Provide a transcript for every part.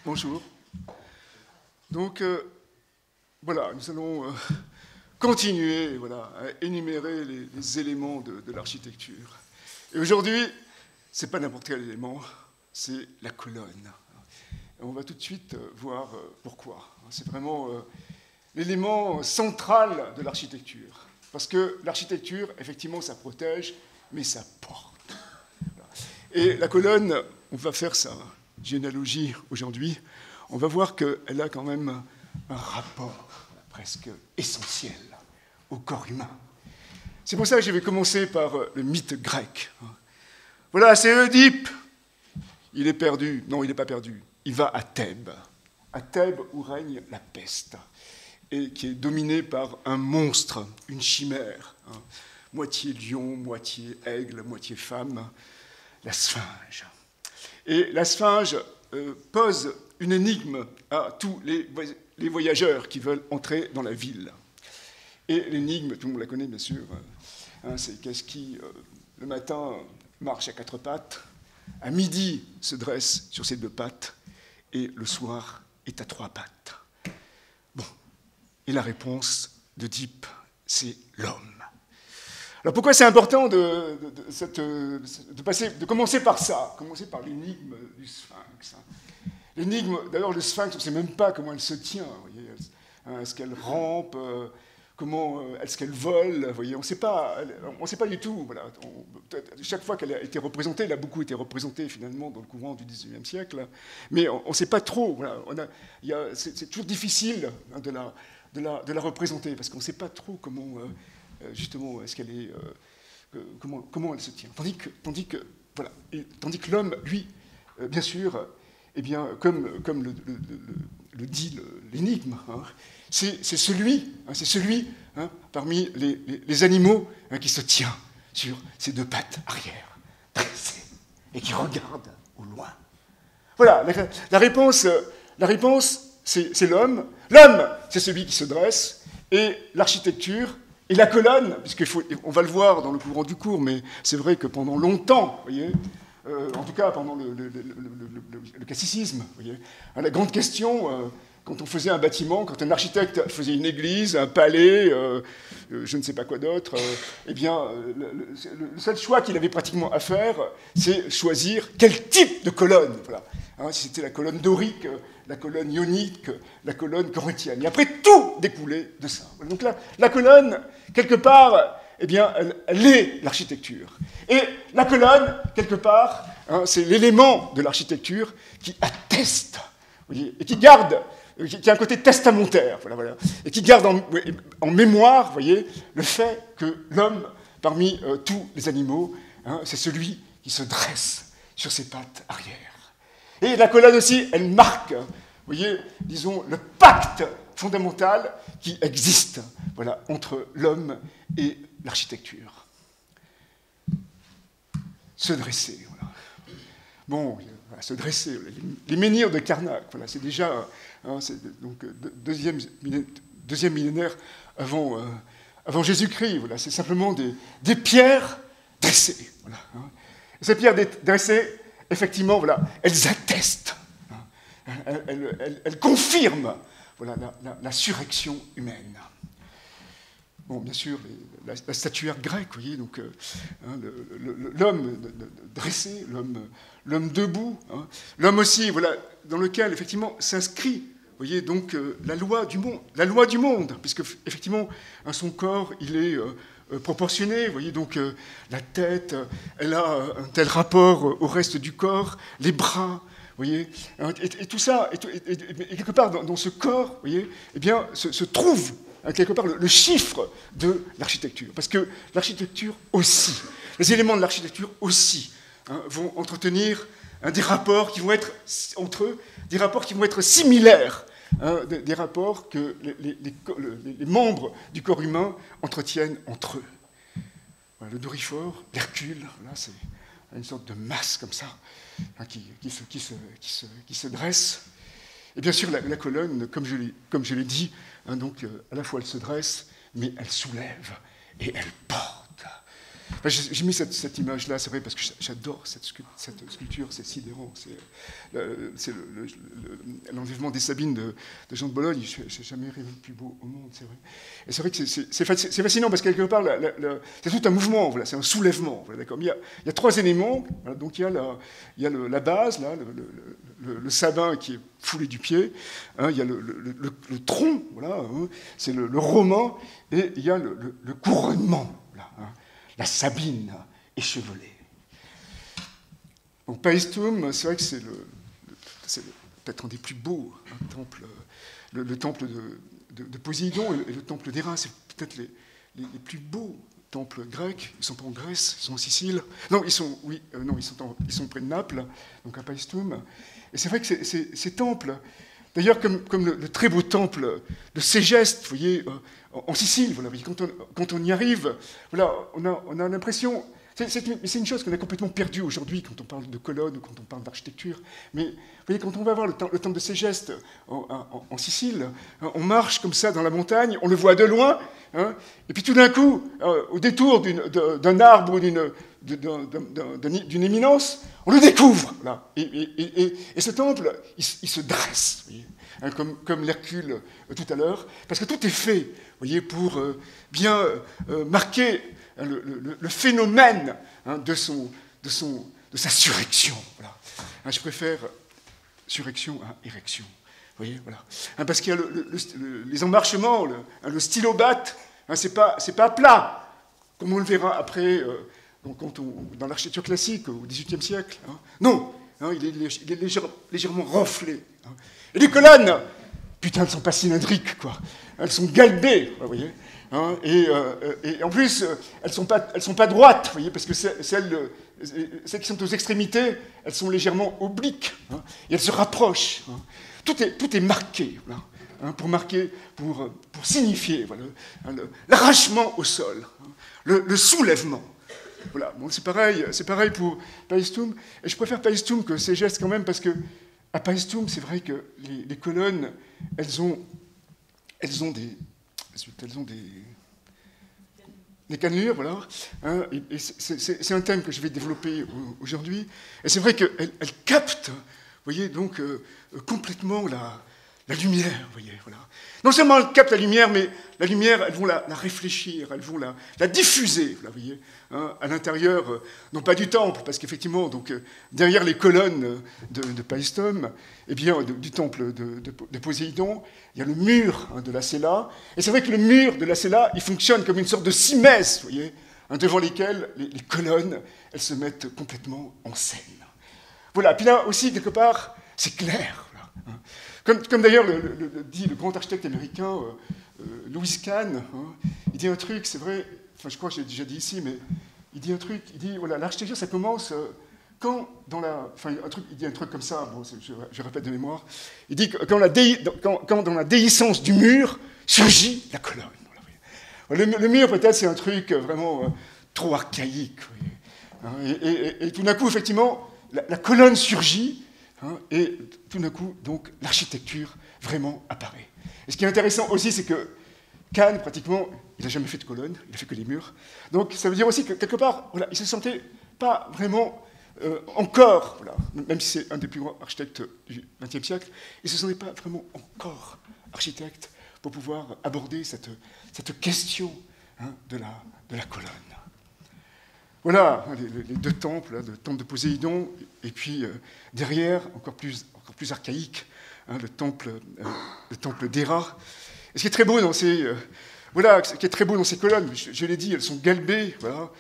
Bonjour. Donc, voilà, nous allons continuer à énumérer les éléments de l'architecture. Et aujourd'hui, ce n'est pas n'importe quel élément, c'est la colonne. Et on va tout de suite voir pourquoi. C'est vraiment l'élément central de l'architecture. Parce que l'architecture, effectivement, ça protège, mais ça porte. Et la colonne, on va faire sa généalogie aujourd'hui, on va voir qu'elle a quand même un rapport presque essentiel au corps humain. C'est pour ça que je vais commencer par le mythe grec. Voilà, c'est Oedipe. Il est perdu. Non, il n'est pas perdu. Il va à Thèbes où règne la peste, et qui est dominée par un monstre, une chimère, moitié lion, moitié aigle, moitié femme, la sphinge. Et la sphinge pose une énigme à tous les voyageurs qui veulent entrer dans la ville. Et l'énigme, tout le monde la connaît bien sûr, c'est qu'est-ce qui, le matin, marche à quatre pattes, à midi se dresse sur ses deux pattes, et le soir est à trois pattes. Bon, et la réponse d'Oedipe, c'est l'homme. Alors pourquoi c'est important de commencer par ça, commencer par l'énigme du sphinx. L'énigme, d'ailleurs le sphinx, on ne sait même pas comment elle se tient. Voyez, est-ce qu'elle rampe, est-ce qu'elle vole, voyez, on ne sait pas du tout. Voilà. Chaque fois qu'elle a été représentée, elle a beaucoup été représentée finalement dans le courant du XIXe siècle, mais on ne sait pas trop. Voilà. C'est toujours difficile de la représenter, parce qu'on ne sait pas trop comment... justement, est-ce qu'elle est, comment elle se tient. Tandis que l'homme, lui, bien sûr, eh bien, comme le dit l'énigme, c'est celui parmi les animaux qui se tient sur ses deux pattes arrière, dressées, et qui regarde au loin. Voilà, la réponse, c'est l'homme. L'homme, c'est celui qui se dresse, et l'architecture, et la colonne, puisqu'on va le voir dans le courant du cours, mais c'est vrai que pendant longtemps, vous voyez, en tout cas pendant le classicisme, vous voyez, la grande question, quand on faisait un bâtiment, quand un architecte faisait une église, un palais, je ne sais pas quoi d'autre, eh bien, le seul choix qu'il avait pratiquement à faire, c'est choisir quel type de colonne. Voilà. Si c'était la colonne dorique, la colonne ionique, la colonne corinthienne. Et après, tout découlait de ça. Donc la colonne, quelque part, eh bien, elle est l'architecture. Et la colonne, quelque part, c'est l'élément de l'architecture qui atteste, vous voyez, et qui garde, qui a un côté testamentaire, voilà, et qui garde en mémoire, vous voyez, le fait que l'homme, parmi tous les animaux, c'est celui qui se dresse sur ses pattes arrière. Et la colonne aussi, elle marque, vous voyez, disons, le pacte fondamental qui existe, voilà, entre l'homme et l'architecture. Se dresser, voilà. Bon, voilà, se dresser, les menhirs de Karnak, voilà, c'est déjà, donc deuxième millénaire avant Jésus-Christ, voilà, c'est simplement des pierres dressées, voilà. Et ces pierres dressées, effectivement, voilà, elles attestent, elles confirment, voilà, la surrection humaine. Bon, bien sûr, la statuaire grecque, vous voyez, donc l'homme dressé, l'homme debout, l'homme aussi, voilà, dans lequel effectivement s'inscrit, vous voyez, donc la loi du monde, puisque effectivement, son corps, il est proportionné, vous voyez, donc la tête, elle a un tel rapport au reste du corps, les bras, vous voyez, et tout ça, et quelque part dans ce corps, vous voyez, eh bien, se trouve quelque part le chiffre de l'architecture, parce que l'architecture aussi, les éléments de l'architecture aussi, vont entretenir des rapports qui vont être entre eux, des rapports qui vont être similaires, des rapports que les membres du corps humain entretiennent entre eux. Voilà, le dorifort, l'Hercule, voilà, c'est une sorte de masse comme ça, qui se dresse. Et bien sûr, la colonne, comme je l'ai dit, donc à la fois elle se dresse, mais elle soulève et elle porte. Enfin, j'ai mis cette image-là, c'est vrai, parce que j'adore cette sculpture, c'est sidérant. C'est l'enlèvement des Sabines de Jean de Bologne. Je n'ai jamais rien vu de plus beau au monde, c'est vrai. Et c'est vrai que c'est fascinant, parce que quelque part, c'est tout un mouvement, voilà, c'est un soulèvement. Voilà, d'accord. Il y a trois éléments. Voilà, donc il y a la base, là, le sabin qui est foulé du pied. Hein, il y a le tronc, voilà, hein, c'est le romain, et il y a le couronnement, là, hein, la Sabine échevelée. Donc Paestum, c'est vrai que c'est peut-être un des plus beaux temples, le temple de Poséidon et le temple d'Héra, c'est peut-être les plus beaux temples grecs. Ils ne sont pas en Grèce, ils sont en Sicile. Non, ils sont près de Naples, donc à Paestum. Et c'est vrai que ces temples, d'ailleurs, comme le très beau temple de Ségeste, vous voyez, en Sicile, voilà, quand on y arrive, voilà, on a l'impression... C'est une chose qu'on a complètement perdue aujourd'hui quand on parle de colonnes ou quand on parle d'architecture. Mais vous voyez, quand on va voir le temple de Ségeste en Sicile, on marche comme ça dans la montagne, on le voit de loin, hein, et puis tout d'un coup, au détour d'un arbre ou d'une éminence, on le découvre. Là. Et ce temple, il se dresse, vous voyez, hein, comme l'Hercule tout à l'heure, parce que tout est fait, vous voyez, pour bien marquer le phénomène, hein, de sa surrection. Voilà. Hein, je préfère surrection à érection. Vous voyez, voilà. Hein, parce qu'il y a les emmarchements, le stylobate, hein, c'est pas plat, comme on le verra après dans l'architecture classique au XVIIIe siècle. Hein. Non, hein, il est légèrement renflé. Hein. Et les colonnes, putain, elles ne sont pas cylindriques, quoi. Elles sont galbées, vous voyez. Hein, et en plus, elles sont pas droites, vous voyez, parce que celles qui sont aux extrémités, elles sont légèrement obliques, hein, et elles se rapprochent. Hein. Tout est marqué, voilà, hein, pour signifier, voilà, l'arrachement au sol, hein, le soulèvement. Voilà. Bon, c'est pareil pour Paestum. Et je préfère Paestum que Ségeste quand même, parce que à Paestum, c'est vrai que les colonnes, elles ont des cannelures, voilà. Hein, et c'est un thème que je vais développer aujourd'hui. Et c'est vrai qu'elle capte, vous voyez, donc complètement la lumière, vous voyez, voilà. Non seulement elles captent la lumière, mais la lumière, elles vont la réfléchir, elles vont la diffuser, vous voyez, hein, à l'intérieur, non pas du temple, parce qu'effectivement, donc derrière les colonnes de Paestum, eh bien, du temple de Poséidon, il y a le mur, hein, de la Cella. Et c'est vrai que le mur de la Cella, il fonctionne comme une sorte de simès, vous voyez, hein, devant lesquelles les colonnes, elles se mettent complètement en scène. Voilà. Puis là aussi, quelque part, c'est clair. Voilà, hein. Comme d'ailleurs dit le grand architecte américain Louis Kahn, hein, il dit un truc, c'est vrai, enfin je crois que j'ai déjà dit ici, mais il dit un truc, il dit, voilà, l'architecture, ça commence quand il dit un truc comme ça, bon, je répète de mémoire, il dit que quand dans la déhiscence du mur surgit la colonne. Voilà, le mur, peut-être, c'est un truc vraiment trop archaïque. Vous voyez, et tout d'un coup, effectivement, la colonne surgit, hein, et tout d'un coup, donc, l'architecture vraiment apparaît. Et ce qui est intéressant aussi, c'est que Kahn, pratiquement, il n'a jamais fait de colonne, il n'a fait que les murs. Donc, ça veut dire aussi que, quelque part, voilà, il ne se sentait pas vraiment encore, voilà, même si c'est un des plus grands architectes du XXe siècle, il ne se sentait pas vraiment encore architecte pour pouvoir aborder cette question, hein, de la colonne. Voilà, hein, les deux temples, le temple de Poséidon, et puis derrière, encore plus archaïque, hein, le temple d'Héra. Et ce qui est très beau dans ces colonnes, je l'ai dit, elles sont galbées, voilà.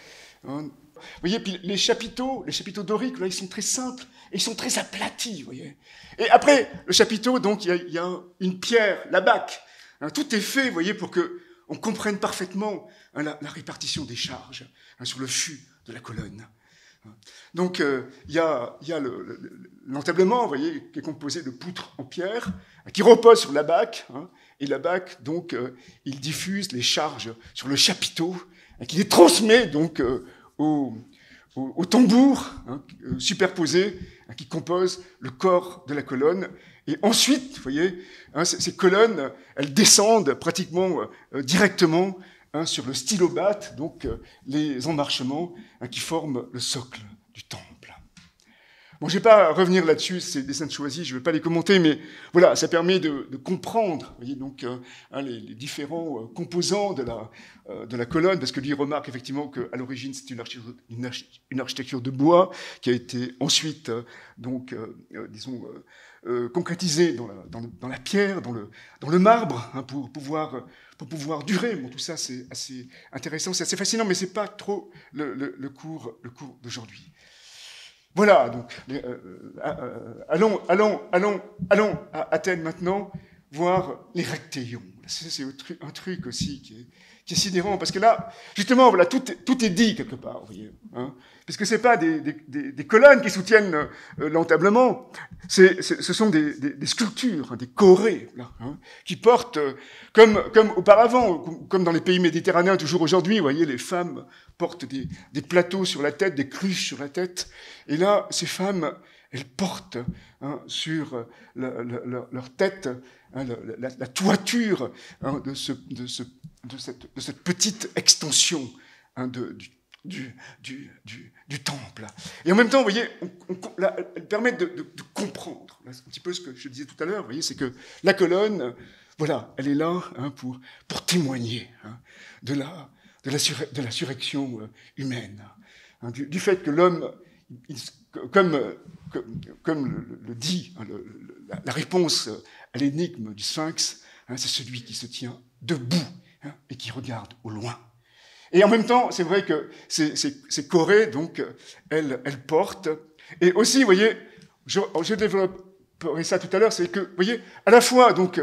Hein. Vous voyez, puis les chapiteaux doriques, là, ils sont très simples et ils sont très aplatis, vous voyez. Et après le chapiteau, donc, il y a une pierre, la bac. Hein, tout est fait, vous voyez, pour qu'on comprenne parfaitement, hein, la répartition des charges, hein, sur le fût de la colonne. Donc, il y a l'entablement, vous voyez, qui est composé de poutres en pierre, qui repose sur la bac, hein, et la bac, donc, il diffuse les charges sur le chapiteau, et qui les transmet, donc, au tambour, hein, superposé, hein, qui compose le corps de la colonne. Et ensuite, vous voyez, hein, ces colonnes, elles descendent pratiquement directement hein, sur le stylobate, donc les emmarchements qui forment le socle du temple. Bon, je ne vais pas revenir là-dessus, ces dessins choisis, je ne vais pas les commenter, mais voilà, ça permet de comprendre, vous voyez, donc, les différents composants de la colonne, parce que lui remarque effectivement qu'à l'origine, c'est une architecture de bois qui a été ensuite, disons, concrétisée dans la pierre, dans le marbre, hein, pour pouvoir durer. Bon, tout ça, c'est assez intéressant, c'est assez fascinant, mais ce n'est pas trop le cours d'aujourd'hui. Voilà, donc, allons à Athènes maintenant, voir les rectéions. C'est un truc aussi qui est sidérant, parce que là, justement, voilà, tout est dit quelque part, vous voyez, hein, parce que ce n'est pas des colonnes qui soutiennent l'entablement, ce sont des sculptures, hein, des chorés, là, hein, qui portent, comme auparavant, comme dans les pays méditerranéens, toujours aujourd'hui, vous voyez, les femmes portent des plateaux sur la tête, des cruches sur la tête, et là, ces femmes, elles portent, hein, sur leur tête, hein, la toiture, hein, de cette petite extension, hein, du temple. Et en même temps, vous voyez, elles permettent de comprendre. Là, c'est un petit peu ce que je disais tout à l'heure, vous voyez, c'est que la colonne, voilà, elle est là, hein, pour témoigner, hein, de la surrection humaine, hein, du fait que l'homme, comme le dit, hein, la réponse à l'énigme du Sphinx, hein, c'est celui qui se tient debout, hein, et qui regarde au loin. Et en même temps, c'est vrai que ces chorés, donc, elles portent. Et aussi, vous voyez, je développerai ça tout à l'heure, c'est que, vous voyez, à la fois, donc,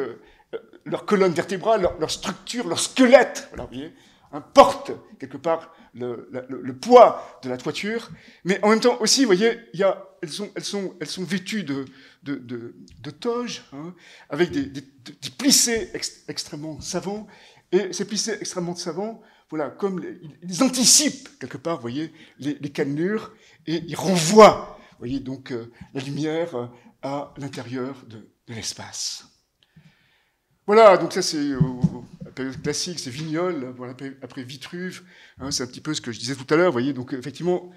leur colonne vertébrale, leur structure, leur squelette, voilà, vous voyez, hein, portent quelque part le poids de la toiture, mais en même temps aussi, vous voyez, elles sont vêtues de toges, hein, avec des plissés extrêmement savants, et ces plissés extrêmement savants, voilà, comme ils anticipent quelque part, vous voyez, les cannelures, et ils renvoient, vous voyez, donc la lumière à l'intérieur de l'espace. Voilà, donc ça c'est la période classique, c'est Vignol, voilà, après Vitruve, hein, c'est un petit peu ce que je disais tout à l'heure, vous voyez, donc effectivement,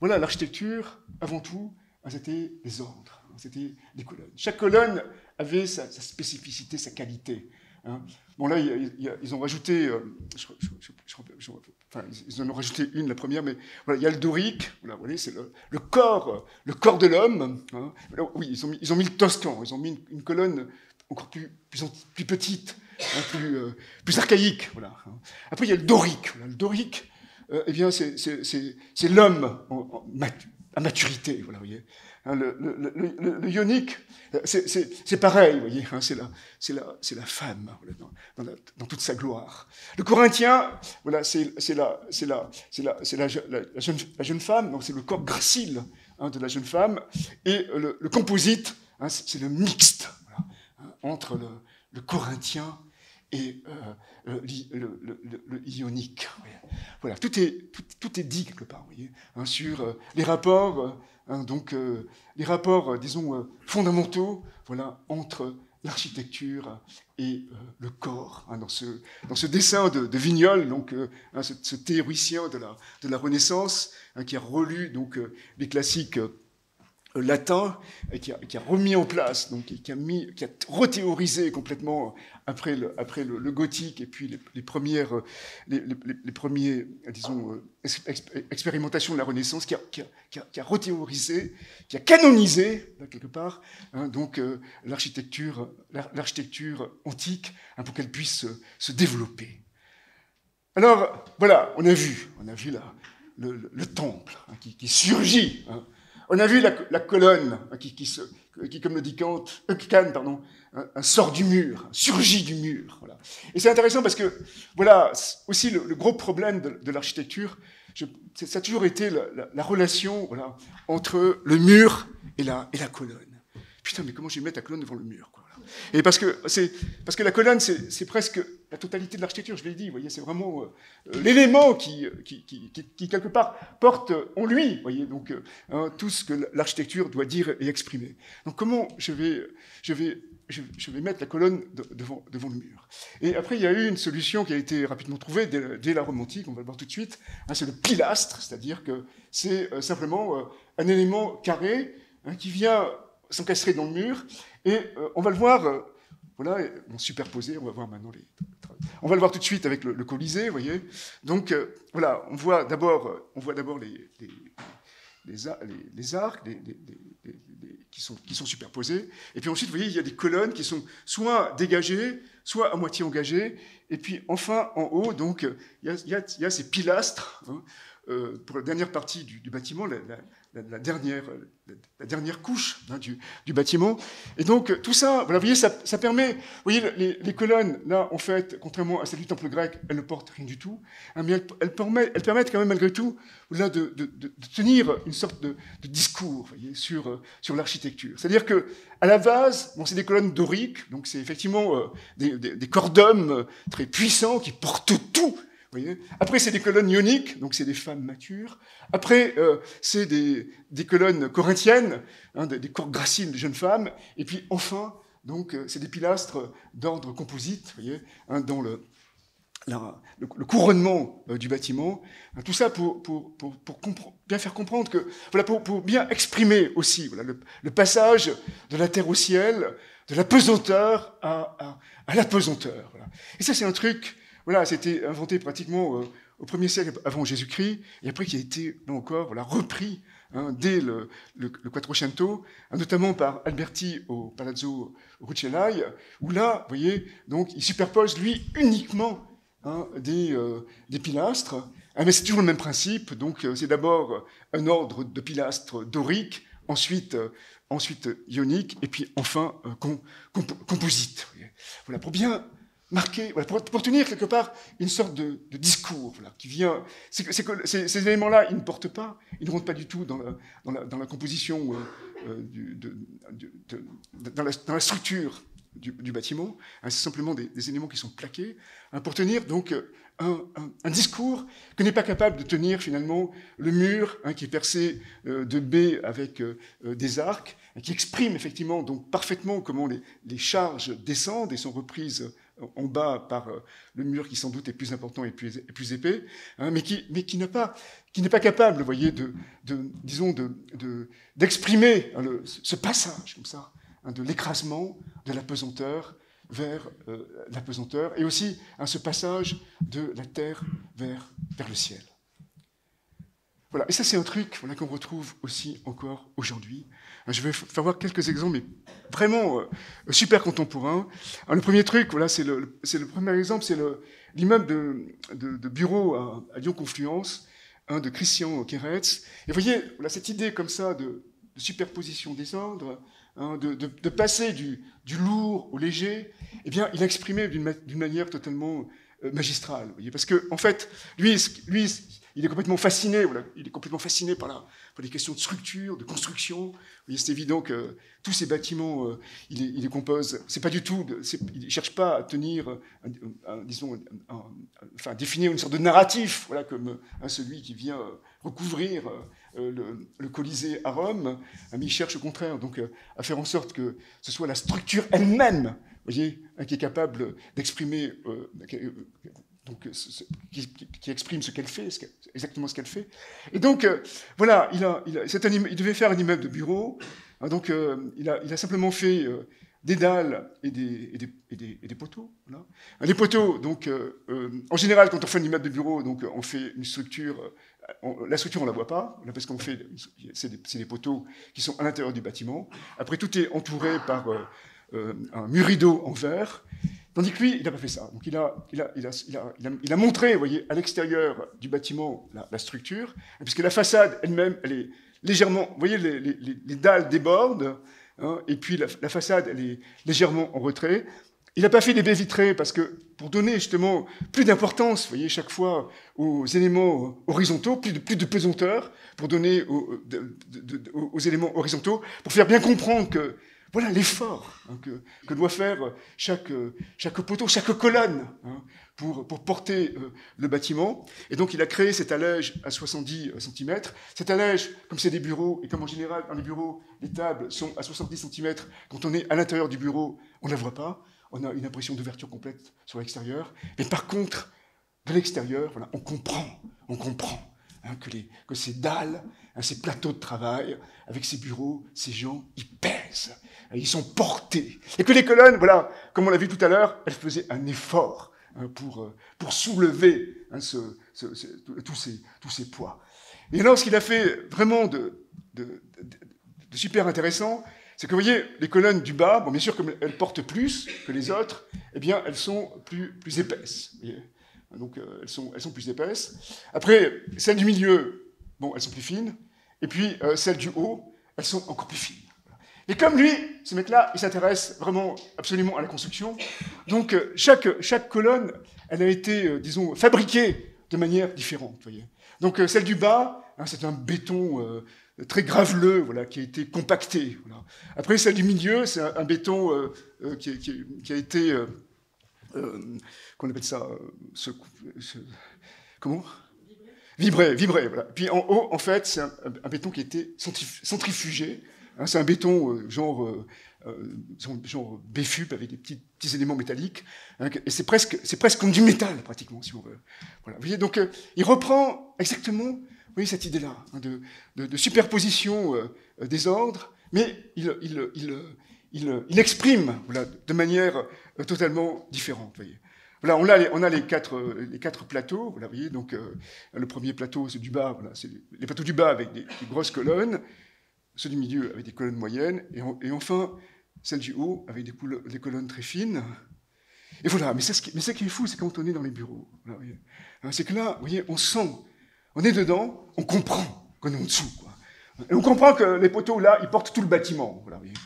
voilà, l'architecture, avant tout, c'était des ordres, hein, c'était des colonnes. Chaque colonne avait sa spécificité, sa qualité. Hein. Bon là, ils ont rajouté, ils en ont rajouté une, la première, mais voilà, il y a le dorique, voilà, vous voyez, c'est le corps de l'homme. Hein. Oui, ils ont mis le toscan, ils ont mis une colonne encore plus petite, hein, plus archaïque. Voilà. Après, il y a le dorique. Voilà. Le dorique, eh bien, c'est l'homme à maturité. Voilà, vous voyez. Hein, le ionique, c'est pareil, vous voyez. Hein, c'est la femme, voilà, dans toute sa gloire. Le corinthien, voilà, c'est la jeune femme, donc c'est le corps gracile, hein, de la jeune femme. Et le composite, hein, c'est le mixte. Voilà, entre le corinthien et le ionique. Voilà, tout est dit quelque part, vous voyez, hein, sur les rapports, hein, donc les rapports, disons, fondamentaux, voilà, entre l'architecture et le corps, hein, dans ce dessin de Vignol, donc hein, ce théoricien de la Renaissance, hein, qui a relu donc les classiques latin, et qui a remis en place, donc qui a rethéorisé complètement après le gothique et puis les premières disons expérimentations de la Renaissance, qui a rethéorisé, qui a canonisé là, quelque part, hein, donc l'architecture antique, hein, pour qu'elle puisse se développer. Alors voilà, on a vu le temple, hein, qui surgit. Hein. On a vu la colonne qui comme le dit Kant, sort du mur, surgit du mur. Voilà. Et c'est intéressant parce que, voilà, aussi le gros problème de l'architecture, ça a toujours été la relation, voilà, entre le mur et la colonne. Putain, mais comment je vais mettre la colonne devant le mur, quoi, voilà. Et parce que la colonne, c'est presque la totalité de l'architecture, je l'ai dit, vous voyez, c'est vraiment l'élément qui, quelque part, porte en lui, vous voyez, donc, tout ce que l'architecture doit dire et exprimer. Donc, comment je vais je vais mettre la colonne devant le mur. Et après, il y a eu une solution qui a été rapidement trouvée dès la Rome antique, on va le voir tout de suite, hein, c'est le pilastre, c'est-à-dire que c'est simplement un élément carré qui vient s'encastrer dans le mur, et on va le voir, voilà, superposé, on va voir maintenant on va le voir tout de suite avec le Colisée, vous voyez. Donc voilà, on voit d'abord les arcs qui sont superposés. Et puis ensuite, vous voyez, il y a des colonnes qui sont soit dégagées, soit à moitié engagées. Et puis enfin, en haut, donc, il y a ces pilastres, hein, pour la dernière partie du bâtiment, la dernière couche, hein, du bâtiment. Et donc, tout ça, voilà, vous voyez, ça permet... Vous voyez, les colonnes, là, en fait, contrairement à celles du temple grec, elles ne portent rien du tout. Hein, mais elles permettent quand même, malgré tout, là, de tenir une sorte de discours, vous voyez, sur l'architecture. C'est-à-dire qu'à la base, bon, c'est des colonnes doriques, donc c'est effectivement des corps d'hommes très puissants qui portent tout. Voyez. Après, c'est des colonnes ioniques, donc c'est des femmes matures. Après, c'est des colonnes corinthiennes, hein, des corps graciles de jeunes femmes. Et puis, enfin, donc, c'est des pilastres d'ordre composite, voyez, hein, dans le couronnement du bâtiment. Tout ça pour bien faire comprendre que, voilà, pour bien exprimer aussi, voilà, le passage de la terre au ciel, de la pesanteur à la pesanteur. Voilà. Et ça, c'est un truc... Voilà, c'était inventé pratiquement au 1er siècle avant Jésus-Christ, et après qui a été, là encore, voilà, repris hein, dès le Quattrocento, hein, notamment par Alberti au Palazzo Rucellai, où là, vous voyez, donc, il superpose, lui, uniquement hein, des pilastres, hein, mais c'est toujours le même principe, donc c'est d'abord un ordre de pilastres doriques, ensuite ioniques, et puis enfin composite. Voilà, pour bien... marquer, voilà, pour tenir quelque part une sorte de discours voilà, qui vient... C'est que ces éléments-là, ils ne portent pas, ils ne rentrent pas du tout dans la composition, dans la structure du bâtiment. Hein, c'est simplement des éléments qui sont plaqués hein, pour tenir donc un discours que n'est pas capable de tenir finalement le mur hein, qui est percé de baies avec des arcs, qui exprime effectivement donc parfaitement comment les charges descendent et sont reprises en bas par le mur qui sans doute est plus important et plus épais, hein, mais qui n'est pas capable, vous voyez, d'exprimer hein, ce passage comme ça, hein, de l'écrasement, de la pesanteur vers la pesanteur, et aussi hein, ce passage de la terre vers le ciel. Voilà, et ça c'est un truc voilà, qu'on retrouve aussi encore aujourd'hui. Je vais faire voir quelques exemples, mais vraiment super contemporains. Alors, le premier truc, voilà, c'est le premier exemple, c'est l'immeuble de bureau à Lyon-Confluence, hein, de Christian Kéretz. Et vous voyez, voilà, cette idée comme ça de superposition des ordres, hein, de passer du lourd au léger, eh bien, il a exprimé d'une manière totalement magistrale. Vous voyez, parce que, en fait, lui, il est complètement fasciné, voilà, il est complètement fasciné par les questions de structure, de construction. Vous voyez, c'est évident que tous ces bâtiments, il les compose. C'est pas du tout, il ne cherche pas à tenir, enfin, définir une sorte de narratif, voilà, comme celui qui vient recouvrir le Colisée à Rome, mais il cherche au contraire donc à faire en sorte que ce soit la structure elle-même, vous voyez, qui est capable d'exprimer. Donc, qui exprime ce qu'elle fait, exactement ce qu'elle fait. Et donc, voilà, il devait faire un immeuble de bureau, hein, donc il a simplement fait des dalles et des poteaux. Voilà. Les poteaux, donc, en général, quand on fait un immeuble de bureau, donc, on fait une structure, la structure, on ne la voit pas, parce qu'on fait, c'est des poteaux qui sont à l'intérieur du bâtiment. Après, tout est entouré par un mur-rideau en verre. Tandis que lui, il n'a pas fait ça. Donc il a montré, vous voyez, à l'extérieur du bâtiment la structure, puisque la façade elle-même, elle est légèrement, vous voyez, les dalles débordent, hein, et puis la façade, elle est légèrement en retrait. Il n'a pas fait des baies vitrées parce que pour donner justement plus d'importance, vous voyez, chaque fois aux éléments horizontaux, plus de pesanteur, pour donner aux éléments horizontaux, pour faire bien comprendre que Voilà l'effort que doit faire chaque poteau, chaque colonne pour porter le bâtiment. Et donc il a créé cet allège à 70 cm. Cet allège, comme c'est des bureaux, et comme en général dans les bureaux, les tables sont à 70 cm, quand on est à l'intérieur du bureau, on ne la voit pas. On a une impression d'ouverture complète sur l'extérieur. Mais par contre, de l'extérieur, voilà, on comprend que ces dalles, ces plateaux de travail, avec ces bureaux, ces gens, ils pèsent, ils sont portés. Et que les colonnes, voilà, comme on l'a vu tout à l'heure, elles faisaient un effort pour soulever tous ces poids. Et alors, ce qu'il a fait vraiment de super intéressant, c'est que vous voyez, les colonnes du bas, bon, bien sûr, comme elles portent plus que les autres, eh bien, elles sont plus épaisses. Vous voyez. Donc, elles sont plus épaisses. Après, celles du milieu, bon, elles sont plus fines. Et puis, celles du haut, elles sont encore plus fines. Et comme lui, ce mec-là, il s'intéresse vraiment absolument à la construction. Donc, chaque colonne, elle a été, disons, fabriquée de manière différente. Vous voyez. Donc, celle du bas, c'est un béton très graveleux, voilà, qui a été compacté. Voilà. Après, celle du milieu, c'est un béton qui a été... qu'on appelle ça, comment ? Vibré, voilà. Puis en haut, en fait, c'est un béton qui a été centrifugé. Hein, c'est un béton genre béfup avec des petits éléments métalliques. Hein, et c'est presque comme du métal, pratiquement, si on veut. Voilà. Vous voyez, donc, il reprend exactement, vous voyez, cette idée-là, hein, de superposition des ordres, mais il exprime, voilà, de manière totalement différente. Vous voyez. Voilà, on a les quatre plateaux. Voilà, vous voyez, donc le premier plateau, c'est du bas. Voilà, c'est les plateaux du bas avec des grosses colonnes, ceux du milieu avec des colonnes moyennes, et enfin celle du haut avec des colonnes très fines. Et voilà, mais ce qui est fou, c'est quand on est dans les bureaux. Voilà, vous voyez. C'est que là, vous voyez, on sent, on est dedans, on comprend qu'on est en dessous, quoi. Et on comprend que les poteaux là, ils portent tout le bâtiment. Voilà, vous voyez.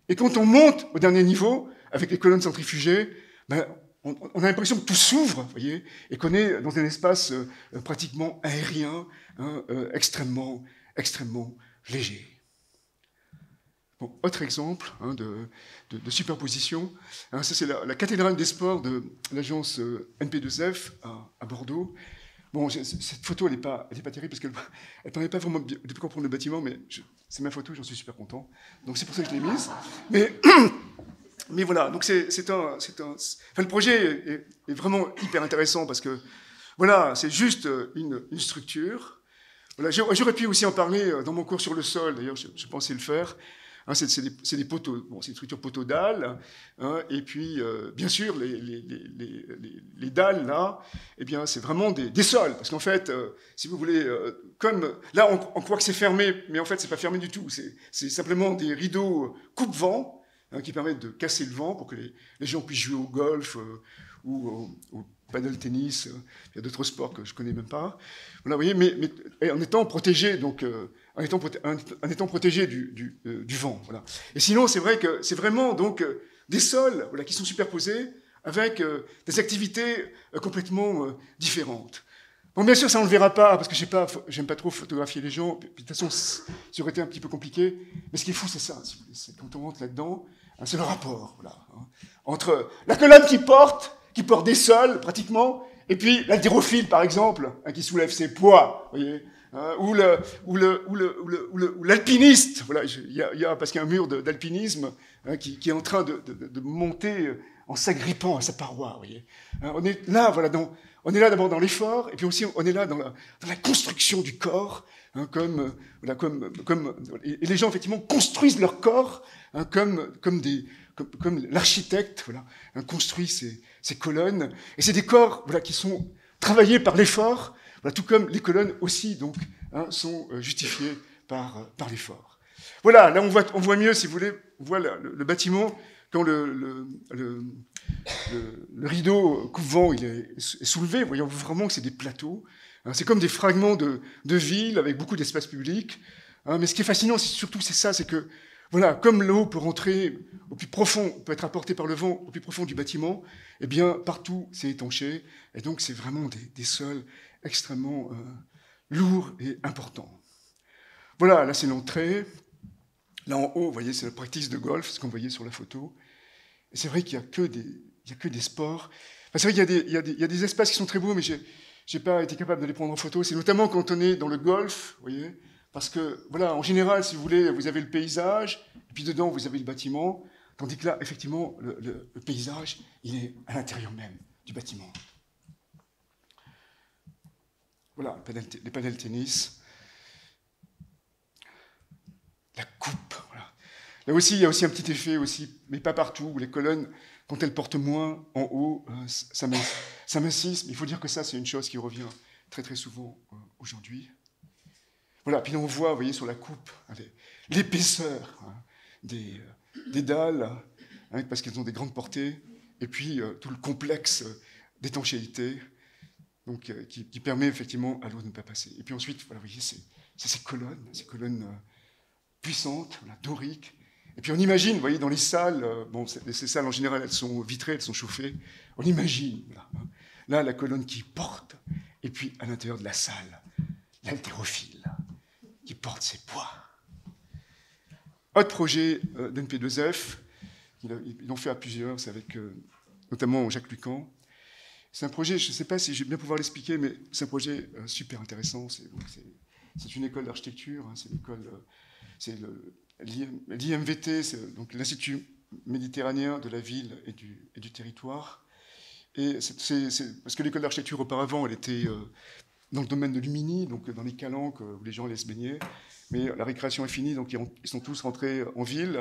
Et quand on monte au dernier niveau, avec les colonnes centrifugées, ben, on a l'impression que tout s'ouvre, vous voyez, et qu'on est dans un espace pratiquement aérien, hein, extrêmement léger. Bon, autre exemple hein, de superposition, hein, ça c'est la cathédrale des sports de l'agence NP2F à Bordeaux. Bon, cette photo, elle n'est pas terrible parce qu'elle ne permet pas vraiment de comprendre le bâtiment, mais c'est ma photo, j'en suis super content. Donc c'est pour ça que je l'ai mise. Mais voilà, donc le projet est vraiment hyper intéressant parce que voilà, c'est juste une structure. Voilà, j'aurais pu aussi en parler dans mon cours sur le sol. D'ailleurs, je pensais le faire. Hein, c'est des poteaux, bon, c'est une structure poteau-dalle, hein, et puis bien sûr les dalles là, eh bien c'est vraiment des sols, parce qu'en fait, si vous voulez, comme là on croit que c'est fermé, mais en fait c'est pas fermé du tout, c'est simplement des rideaux coupe-vent hein, qui permettent de casser le vent pour que les gens puissent jouer au golf ou au paddle tennis. Il y a d'autres sports que je connais même pas. Voilà, vous voyez, mais en étant protégé donc. En étant protégé du vent. Voilà. Et sinon, c'est vrai que c'est vraiment donc, des sols voilà, qui sont superposés avec des activités complètement différentes. Bon, bien sûr, ça on ne le verra pas, parce que j'aime pas trop photographier les gens, puis, de toute façon, ça aurait été un petit peu compliqué. Mais ce qui est fou, c'est ça. C'est quand on rentre là-dedans, hein, c'est le rapport voilà, hein, entre la colonne qui porte des sols, pratiquement, et puis l'haltérophile, par exemple, hein, qui soulève ses poids, vous voyez. Ou l'alpiniste, voilà, parce qu'il y a un mur d'alpinisme hein, qui est en train de monter en s'agrippant à sa paroi. Vous voyez. On est là, voilà, on est là d'abord dans l'effort, et puis aussi on est là dans la construction du corps, hein, et les gens effectivement construisent leur corps hein, comme l'architecte voilà, hein, construit ces colonnes, et c'est des corps voilà, qui sont travaillés par l'effort. Voilà, tout comme les colonnes aussi donc, hein, sont justifiées par l'effort. Voilà, là on voit mieux, si vous voulez, on voit le bâtiment quand le rideau coupe-vent il est soulevé. Vous voyez vraiment que c'est des plateaux. Hein, c'est comme des fragments de ville avec beaucoup d'espace public. Hein, mais ce qui est fascinant, c'est que voilà, comme l'eau peut rentrer au plus profond, peut être apportée par le vent au plus profond du bâtiment, eh bien partout c'est étanché. Et donc c'est vraiment des sols extrêmement lourd et important. Voilà, là c'est l'entrée. Là en haut, vous voyez, c'est la practice de golf, ce qu'on voyait sur la photo. Et c'est vrai qu'il n'y a que des sports. Enfin, c'est vrai qu'il y a des espaces qui sont très beaux, mais je n'ai pas été capable de les prendre en photo. C'est notamment quand on est dans le golf, vous voyez, parce que, voilà, en général, si vous voulez, vous avez le paysage, et puis dedans, vous avez le bâtiment, tandis que là, effectivement, le paysage, il est à l'intérieur même du bâtiment. Voilà, les panels tennis. La coupe, voilà. Là aussi, il y a aussi un petit effet, aussi, mais pas partout, où les colonnes, quand elles portent moins en haut, ça m'insiste. Mais il faut dire que ça, c'est une chose qui revient très très souvent aujourd'hui. Voilà, puis là, on voit, vous voyez, sur la coupe, hein, l'épaisseur des dalles, hein, parce qu'elles ont des grandes portées, et puis tout le complexe d'étanchéité, donc, qui permet effectivement à l'eau de ne pas passer. Et puis ensuite, voilà, vous voyez, c'est ces colonnes puissantes, voilà, doriques. Et puis on imagine, vous voyez, dans les salles, bon, ces salles en général, elles sont vitrées, elles sont chauffées, on imagine, voilà, hein, là, la colonne qui porte, et puis à l'intérieur de la salle, l'haltérophile qui porte ses poids. Autre projet d'NP2F, ils l'ont fait à plusieurs, c'est avec notamment Jacques Lucan. C'est un projet, je ne sais pas si je vais bien pouvoir l'expliquer, mais c'est un projet super intéressant. C'est une école d'architecture, hein, c'est l'école, c'est l'IMVT, c'est donc l'Institut méditerranéen de la ville et du territoire. Et parce que l'école d'architecture auparavant, elle était dans le domaine de l'Humini, donc dans les calanques où les gens allaient se baigner. Mais la récréation est finie, donc ils sont tous rentrés en ville.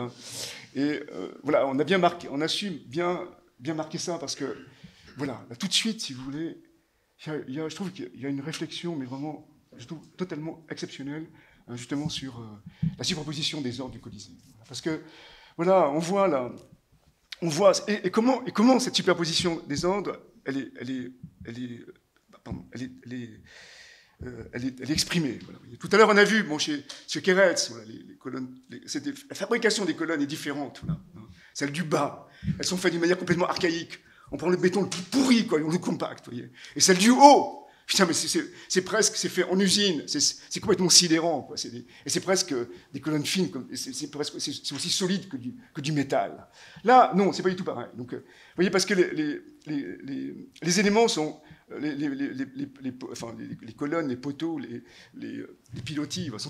Et voilà, on a su bien marquer ça parce que voilà, là, tout de suite, si vous voulez, je trouve qu'il y a une réflexion, mais vraiment, je trouve totalement exceptionnelle, justement sur la superposition des ordres du Colisée. Parce que voilà, on voit là, et comment cette superposition des ordres, elle est exprimée. Voilà. Tout à l'heure, on a vu, bon, chez Keretz, voilà, les colonnes, la fabrication des colonnes est différente. Voilà, hein. Celle du bas, elles sont faites d'une manière complètement archaïque. On prend le béton le plus pourri, quoi, et on le compacte, voyez. Et celle du haut, putain, mais c'est presque, c'est fait en usine, c'est complètement sidérant, quoi. Et c'est presque des colonnes fines, c'est aussi solide que du métal. Là, non, c'est pas du tout pareil. Donc, vous voyez, parce que les éléments sont, les colonnes, les poteaux, les pilotis, sont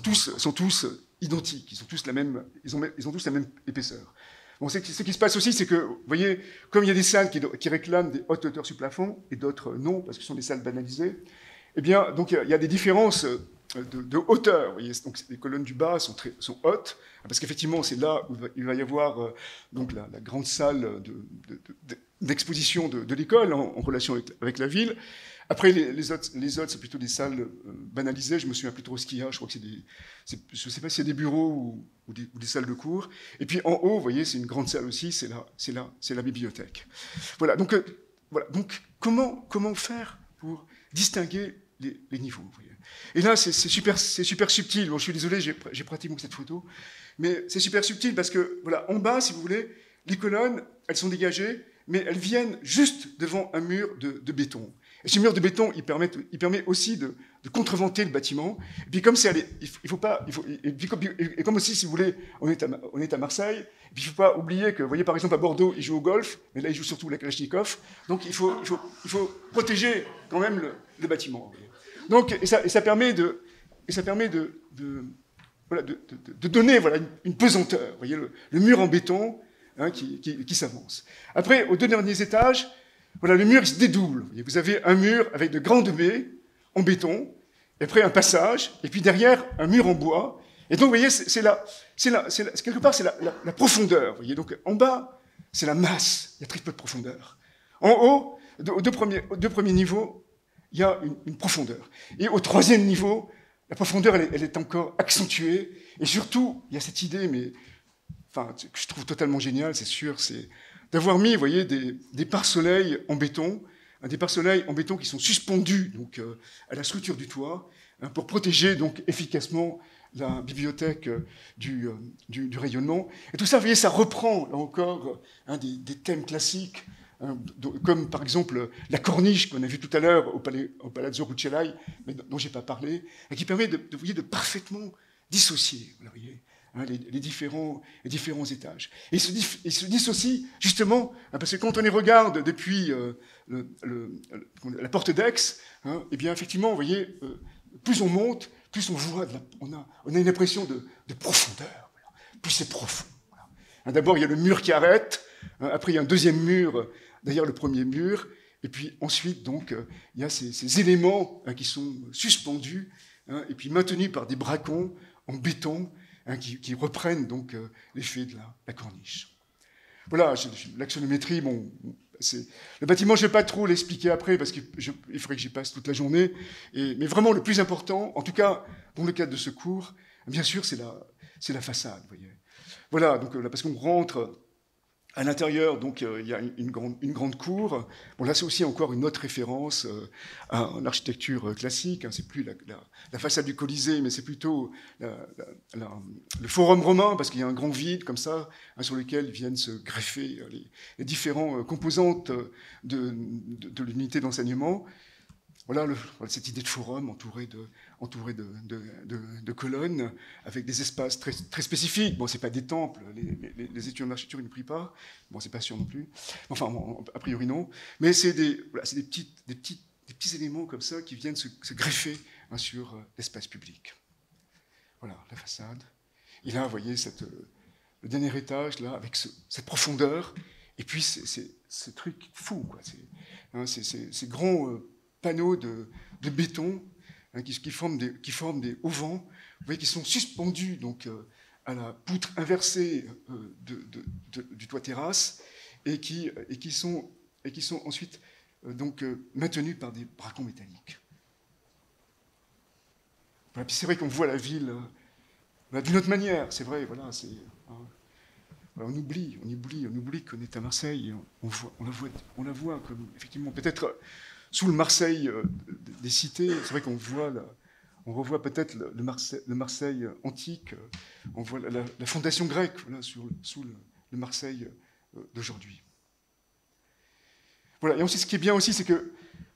tous identiques, ils ont tous la même épaisseur. Bon, ce qui se passe aussi, c'est que, vous voyez, comme il y a des salles qui réclament des hautes hauteurs sur plafond, et d'autres non, parce que ce sont des salles banalisées, eh bien, donc il y a des différences de hauteur. Vous voyez, donc les colonnes du bas sont hautes, parce qu'effectivement, c'est là où il va y avoir donc la grande salle d'exposition de l'école en relation avec la ville. Après, les autres, c'est plutôt des salles banalisées. Je me souviens plus trop ce qu'il y a. Je crois que je ne sais pas s'il y a des bureaux ou des salles de cours. Et puis en haut, vous voyez, c'est une grande salle aussi. C'est la bibliothèque. Voilà. Donc comment faire pour distinguer les niveaux, vous voyez. Et là, c'est super subtil. Bon, je suis désolé, j'ai pratiquement cette photo, mais c'est super subtil parce que voilà, en bas, si vous voulez, les colonnes, elles sont dégagées, mais elles viennent juste devant un mur de béton. Et ce mur de béton, il permet aussi de contreventer le bâtiment. Et puis comme et comme aussi, si vous voulez, on est à Marseille, et puis il ne faut pas oublier que, vous voyez, par exemple, à Bordeaux, ils jouent au golf, mais là, ils jouent surtout la Kalachnikov. Donc il faut protéger quand même le bâtiment. Donc, et ça permet de donner voilà, une pesanteur. Vous voyez, le mur en béton, hein, qui s'avance. Après, aux deux derniers étages, voilà, le mur il se dédouble. Vous avez un mur avec de grandes baies en béton, et après un passage, et puis derrière un mur en bois. Et donc, vous voyez, quelque part, c'est la profondeur. Vous voyez, donc en bas, c'est la masse. Il y a très peu de profondeur. En haut, aux deux premiers niveaux, il y a une profondeur. Et au troisième niveau, la profondeur, elle est encore accentuée. Et surtout, il y a cette idée, mais enfin, que je trouve totalement géniale, c'est sûr, c'est d'avoir mis, vous voyez, des pare-soleils en béton, des pare-soleils en béton qui sont suspendus donc, à la structure du toit, hein, pour protéger donc efficacement la bibliothèque du rayonnement. Et tout ça, vous voyez, ça reprend, là encore, hein, des thèmes classiques, hein, comme par exemple la corniche qu'on a vue tout à l'heure au Palazzo Rucellai, mais dont je n'ai pas parlé, et qui permet de parfaitement dissocier, vous voyez, hein, les différents étages. Et ils se dissocient, justement, hein, parce que quand on les regarde depuis la porte d'Aix, hein, eh bien, effectivement, vous voyez, plus on monte, plus on voit, on a une impression de profondeur. Voilà. Plus c'est profond. Voilà. Hein, d'abord, il y a le mur qui arrête, hein, après, il y a un deuxième mur derrière le premier mur, et puis ensuite, donc, il y a ces éléments hein, qui sont suspendus, hein, et puis maintenus par des bracons en béton, hein, qui reprennent donc l'effet de la corniche. Voilà, l'axonométrie, bon, le bâtiment, je ne vais pas trop l'expliquer après, parce qu'il faudrait que j'y passe toute la journée, mais vraiment le plus important, en tout cas dans le cadre de ce cours, bien sûr, c'est la façade, vous voyez. Voilà, donc là, parce qu'on rentre à l'intérieur, donc il y a une grande cour. Bon, là, c'est aussi encore une autre référence à l'architecture classique. Hein. C'est plus la façade du Colisée, mais c'est plutôt le forum romain, parce qu'il y a un grand vide comme ça, hein, sur lequel viennent se greffer les différentes composantes de l'unité d'enseignement. Voilà cette idée de forum entouré de colonnes, avec des espaces très, très spécifiques. Bon, ce n'est pas des temples, les étudiants d'architecture ne prient pas. Bon, c'est pas sûr non plus. Enfin, bon, a priori non. Mais c'est des petits éléments comme ça qui viennent se greffer hein, sur l'espace public. Voilà, la façade. Et là, vous voyez le dernier étage, là, avec cette profondeur, et puis ces trucs fous, quoi. Ces grands panneaux de béton hein, qui forment des auvents, vous voyez, qui sont suspendus donc, à la poutre inversée du toit terrasse et qui sont ensuite donc, maintenus par des bracons métalliques. Voilà, puis c'est vrai qu'on voit la ville d'une autre manière, c'est vrai, voilà, on oublie qu'on est à Marseille, on la voit comme, effectivement, peut-être sous le Marseille des cités, c'est vrai qu'on revoit peut-être le Marseille antique, on voit la fondation grecque voilà, sous le Marseille d'aujourd'hui. Voilà, et ensuite, ce qui est bien aussi, c'est que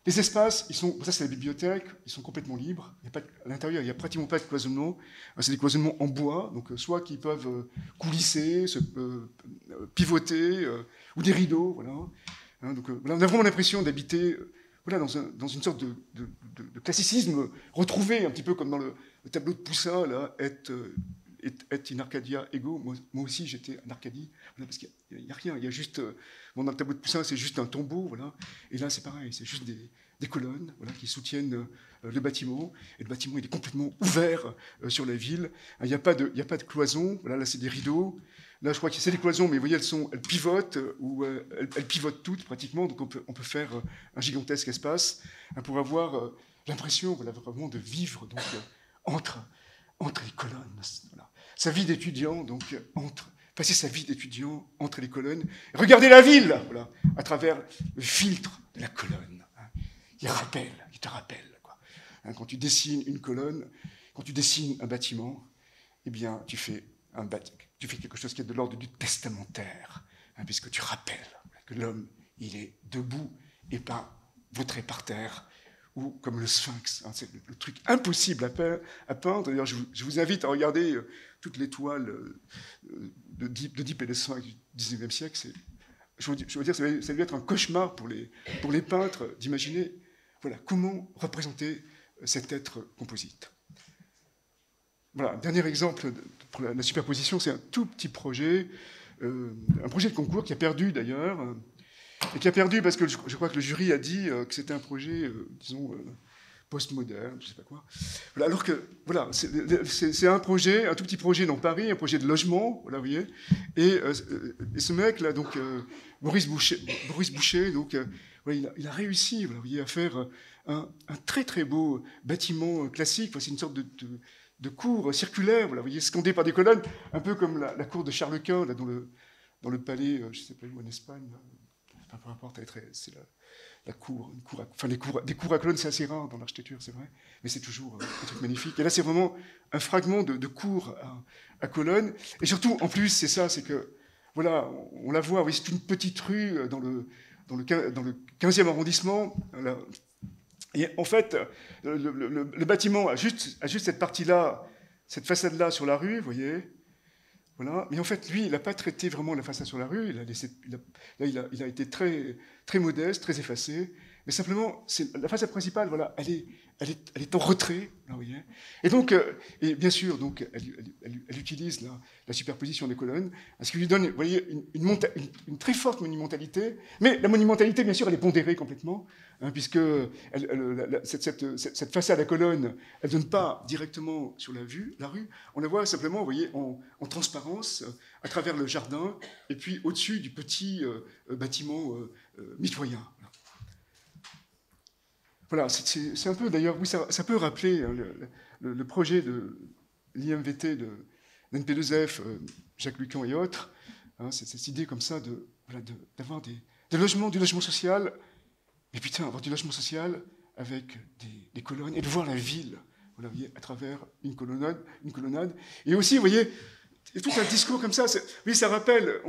les espaces, ça c'est la bibliothèque, ils sont complètement libres. À l'intérieur, il n'y a pratiquement pas de cloisonnement. C'est des cloisonnements en bois, donc soit qui peuvent coulisser, pivoter, ou des rideaux. Voilà. Hein, donc, voilà, on a vraiment l'impression d'habiter voilà, dans une sorte de classicisme retrouvé, un petit peu comme dans le tableau de Poussin, là, et in Arcadia ego. Moi aussi, j'étais en Arcadie, voilà, parce qu'il n'y a rien. Il y a juste, bon, dans le tableau de Poussin, c'est juste un tombeau, voilà. Et là, c'est pareil, c'est juste des colonnes voilà, qui soutiennent le bâtiment. Et le bâtiment, il est complètement ouvert sur la ville. Il n'y a pas de cloison. Voilà, là, c'est des rideaux. Là, je crois que c'est des cloisons, mais vous voyez, elles pivotent, ou elles pivotent toutes pratiquement. Donc, on peut faire un gigantesque espace pour avoir l'impression, voilà, vraiment de vivre donc, entre les colonnes. Voilà. Sa vie d'étudiant, donc, passer sa vie d'étudiant entre les colonnes. Et regardez la ville, voilà, à travers le filtre de la colonne. Hein. Il te rappelle. Quoi. Hein, quand tu dessines une colonne, quand tu dessines un bâtiment, eh bien, tu fais quelque chose qui est de l'ordre du testamentaire, hein, puisque tu rappelles que l'homme, il est debout et pas vautré par terre, ou comme le sphinx. Hein, c'est le truc impossible à peindre. D'ailleurs, je vous invite à regarder toutes les toiles d'Oedipe et le sphinx du XIXe siècle. Je veux dire, ça a dû être un cauchemar pour les peintres d'imaginer voilà, comment représenter cet être composite. Voilà, dernier exemple pour la superposition, c'est un tout petit projet, un projet de concours qui a perdu d'ailleurs, et qui a perdu parce que je crois que le jury a dit que c'était un projet, disons, postmoderne, je ne sais pas quoi. Voilà, alors que, voilà, c'est un projet, un tout petit projet dans Paris, un projet de logement, voilà, vous voyez, et ce mec-là, donc, Boris Boucher, donc, voilà, il a réussi, voilà, vous voyez, à faire un très très beau bâtiment classique, c'est une sorte de cour circulaire, voilà, vous voyez, scandée par des colonnes, un peu comme la cour de Charles Quint, là, dans le palais, je ne sais pas où, en Espagne, là, peu importe, c'est la cour, des cours à colonnes, c'est assez rare dans l'architecture, c'est vrai, mais c'est toujours un truc magnifique. Et là, c'est vraiment un fragment de cour à colonnes, et surtout, en plus, c'est ça, c'est que, voilà, on la voit, oui, c'est une petite rue dans le 15e arrondissement, là. Et en fait, le bâtiment a juste cette partie-là, cette façade-là sur la rue, vous voyez, Voilà. Mais en fait, lui, il n'a pas traité vraiment la façade sur la rue. Il a été très, très modeste, très effacé. Mais simplement, la façade principale, voilà, elle est en retrait. Là, vous voyez. Et donc, et bien sûr, donc, elle utilise la superposition des colonnes, ce qui lui donne, vous voyez, une très forte monumentalité. Mais la monumentalité, bien sûr, elle est pondérée complètement, hein, puisque cette façade à colonne, elle ne donne pas directement sur la rue. On la voit simplement, vous voyez, en transparence, à travers le jardin, et puis au-dessus du petit bâtiment mitoyen. Voilà, c'est un peu, d'ailleurs, oui, ça peut rappeler hein, le projet de l'IMVT de l'NP2F, Jacques Lucan et autres, hein, cette idée comme ça d'avoir du logement social, mais putain, avoir du logement social avec des colonnes, et de voir la ville, voilà, vous voyez, à travers une colonnade. Et aussi, vous voyez, il y a tout un discours comme ça, oui, ça rappelle,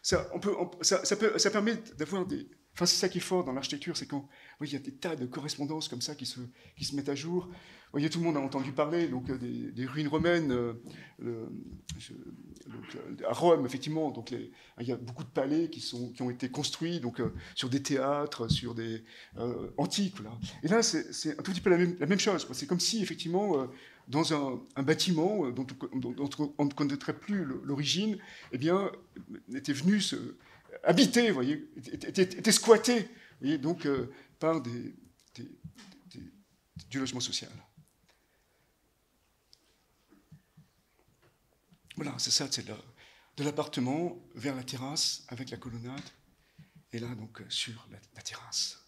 ça permet d'avoir des... Enfin, c'est ça qui est fort dans l'architecture, c'est quand oui, il y a des tas de correspondances comme ça qui se mettent à jour. Vous voyez, tout le monde a entendu parler donc, des ruines romaines à Rome, effectivement. Donc il y a beaucoup de palais qui ont été construits donc, sur des théâtres, sur des antiques. Voilà. Et là, c'est un tout petit peu la même chose. C'est comme si, effectivement, dans un bâtiment dont on ne connaîtrait plus l'origine, eh bien, était venu habité, vous voyez, était squatté, vous voyez, donc par du logement social. Voilà, c'est ça, c'est de l'appartement vers la terrasse avec la colonnade, et là donc sur la terrasse.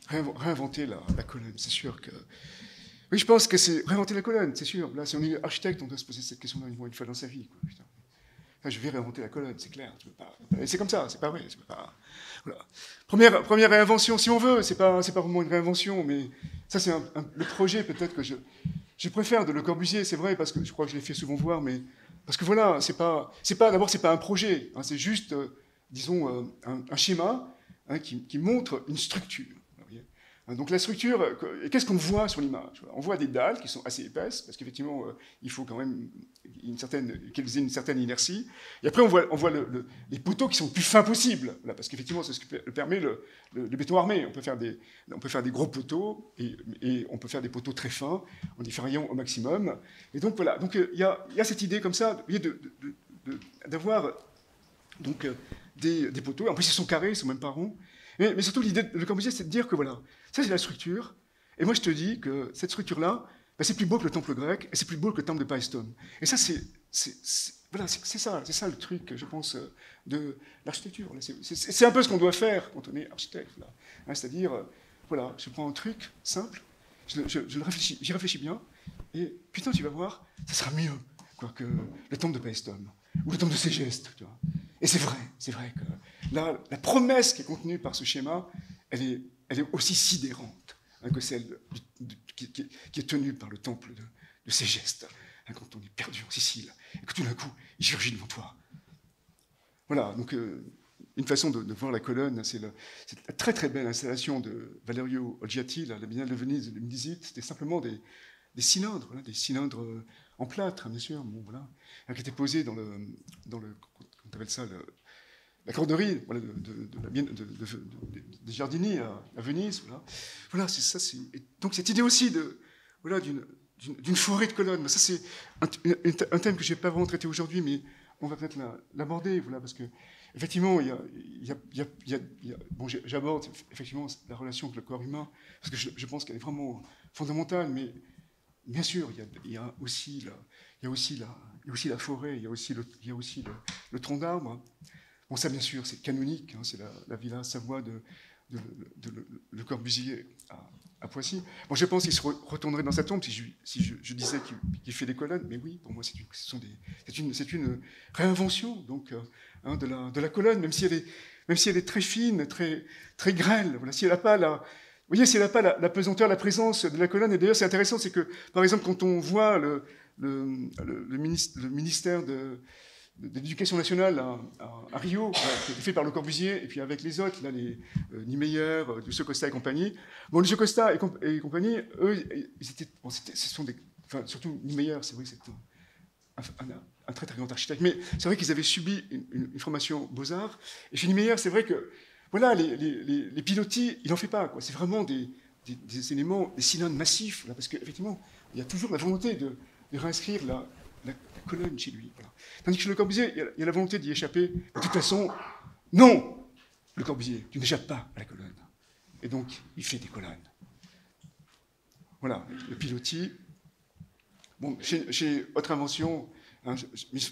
Réinventer la colonne, c'est sûr que... Oui, je pense que c'est réinventer la colonne, c'est sûr. Là, si on est architecte, on doit se poser cette question-là une fois dans sa vie, quoi, putain. Je vais réinventer la colonne, c'est clair. C'est comme ça, c'est pas vrai. Voilà. Première réinvention, si on veut, c'est pas vraiment une réinvention, mais ça c'est le projet peut-être que je préfère de Le Corbusier, c'est vrai, parce que je crois que je l'ai fait souvent voir, mais parce que voilà, d'abord c'est pas un projet, hein, c'est juste, disons, un schéma hein, qui montre une structure. Donc la structure, qu'est-ce qu'on voit sur l'image? On voit des dalles qui sont assez épaisses, parce qu'effectivement, il faut quand même qu'elles aient une certaine inertie. Et après, on voit les poteaux qui sont le plus fins possible, là, parce qu'effectivement, c'est ce que permet le béton armé. On peut faire des gros poteaux, et on peut faire des poteaux très fins, en les ferraillant au maximum. Et donc voilà, donc il y a cette idée comme ça, d'avoir donc des poteaux. En plus, ils sont carrés, ils ne sont même pas ronds. Mais surtout, l'idée de Le Corbusier, c'est de dire que voilà, ça c'est la structure, et moi je te dis que cette structure-là, ben, c'est plus beau que le temple grec, et c'est plus beau que le temple de Paestum. Et ça, c'est ça le truc, je pense, de l'architecture. C'est un peu ce qu'on doit faire quand on est architecte. Hein, c'est-à-dire, voilà, je prends un truc simple, j'y réfléchis bien, et putain, tu vas voir, ça sera mieux quoi, que le temple de Paestum, ou le temple de Ségeste, tu vois. Et c'est vrai que là, la promesse qui est contenue par ce schéma, elle est aussi sidérante hein, que celle qui est tenue par le temple de Ségeste, hein, quand on est perdu en Sicile, et que tout d'un coup, il surgit devant toi. Voilà, donc une façon de voir la colonne, c'est la très très belle installation de Valerio Oggiati, la Biennale de Venise de 2018, c'était simplement des cylindres, voilà, des cylindres en plâtre, bien sûr, bon, voilà, qui étaient posés dans le on appelle ça la corderie voilà, des jardiniers à Venise. Voilà c'est ça. Donc cette idée aussi d'une forêt de colonnes. Ça c'est un thème que je n'ai pas vraiment traité aujourd'hui, mais on va peut-être l'aborder. Voilà, parce que effectivement, bon, j'aborde effectivement la relation avec le corps humain, parce que je pense qu'elle est vraiment fondamentale, mais bien sûr, il y a aussi la forêt, il y a aussi le tronc d'arbre. Bon, ça, bien sûr, c'est canonique, hein, c'est la Villa Savoie de Le Corbusier à Poissy. Bon, je pense qu'il se retournerait dans sa tombe si je disais qu'il fait des colonnes, mais oui, pour moi, c'est une réinvention donc, hein, de la colonne, même si elle est très fine, très, très grêle. Voilà, si elle n'a pas vous voyez, s'il n'a pas la pesanteur, la présence de la colonne, et d'ailleurs c'est intéressant, c'est que, par exemple, quand on voit le ministère de l'Éducation nationale à Rio, qui a été fait par Le Corbusier, et puis avec les autres, là, les Niemeyer, Lucio Costa et compagnie. Bon, Lucio Costa et compagnie, eux, ce sont enfin, surtout Niemeyer, c'est vrai que c'est un très très grand architecte, mais c'est vrai qu'ils avaient subi une formation Beaux-Arts, et chez Niemeyer, c'est vrai que, voilà, les pilotis, il n'en fait pas, quoi. C'est vraiment des éléments, des cylindres massifs, là, parce qu'effectivement, il y a toujours la volonté de réinscrire la colonne chez lui. Voilà. Tandis que chez Le Corbusier, il y a la volonté d'y échapper. De toute façon, non, Le Corbusier, tu n'échappes pas à la colonne. Et donc, il fait des colonnes. Voilà, le pilotis. Bon, chez Autre Invention, hein,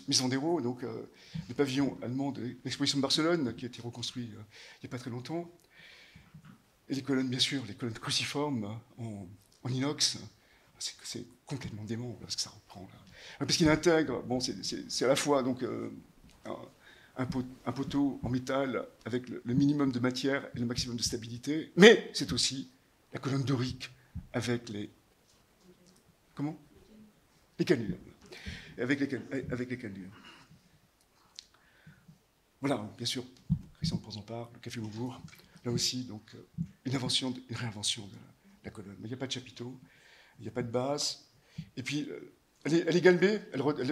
Misandero, donc le pavillon allemand de l'exposition de Barcelone, qui a été reconstruit il n'y a pas très longtemps. Et les colonnes, bien sûr, les colonnes cruciformes en inox. C'est complètement dément, parce que ça reprend. Là. Parce qu'il intègre, bon, c'est à la fois donc, un poteau en métal avec le minimum de matière et le maximum de stabilité, mais c'est aussi la colonne dorique avec les... Comment? Les cannelures. Avec les cannelures. Voilà, bien sûr, Christian de Porzampar, le Café Beaubourg, là aussi, donc, une réinvention de la colonne. Mais il n'y a pas de chapiteau, il n'y a pas de base. Et puis, elle est galbée,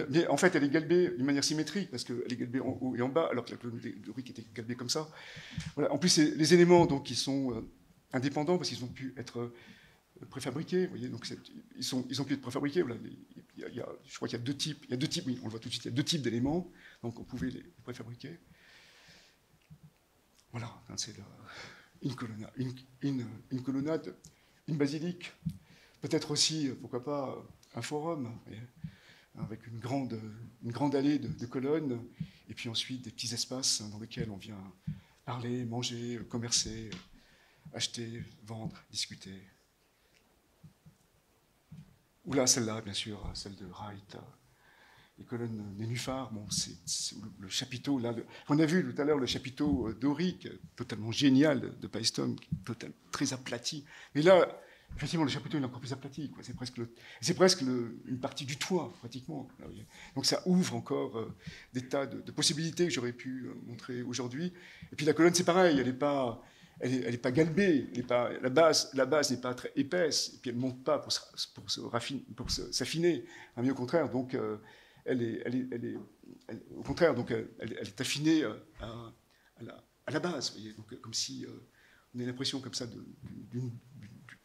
mais en fait, elle est galbée d'une manière symétrique, parce qu'elle est galbée en haut et en bas, alors que la colonne dorique était galbée comme ça. Voilà. En plus, les éléments donc, qui sont indépendants, parce qu'ils ont pu être préfabriqués, vous voyez, donc ils ont pu être préfabriqués. Voilà. Je crois qu'il y a deux types, oui, on le voit tout de suite, il y a deux types d'éléments, donc on pouvait les préfabriquer. Voilà, c'est une colonnade, une basilique, peut-être aussi, pourquoi pas, un forum, avec une grande allée de colonnes, et puis ensuite des petits espaces dans lesquels on vient parler, manger, commercer, acheter, vendre, discuter. Ou là, celle-là, bien sûr, celle de Wright, les colonnes nénuphars, bon, c'est le chapiteau, là, on a vu tout à l'heure le chapiteau dorique, totalement génial de Paestum, très aplati. Mais là, effectivement, le chapiteau est encore plus aplati, c'est presque une partie du toit, pratiquement. Donc ça ouvre encore des tas de possibilités que j'aurais pu montrer aujourd'hui. Et puis la colonne, c'est pareil, elle n'est pas galbée, la base n'est pas très épaisse, et puis elle ne monte pas pour s'affiner, mais au contraire, donc au contraire, donc elle est affinée à la base, vous voyez, donc comme si on a l'impression comme ça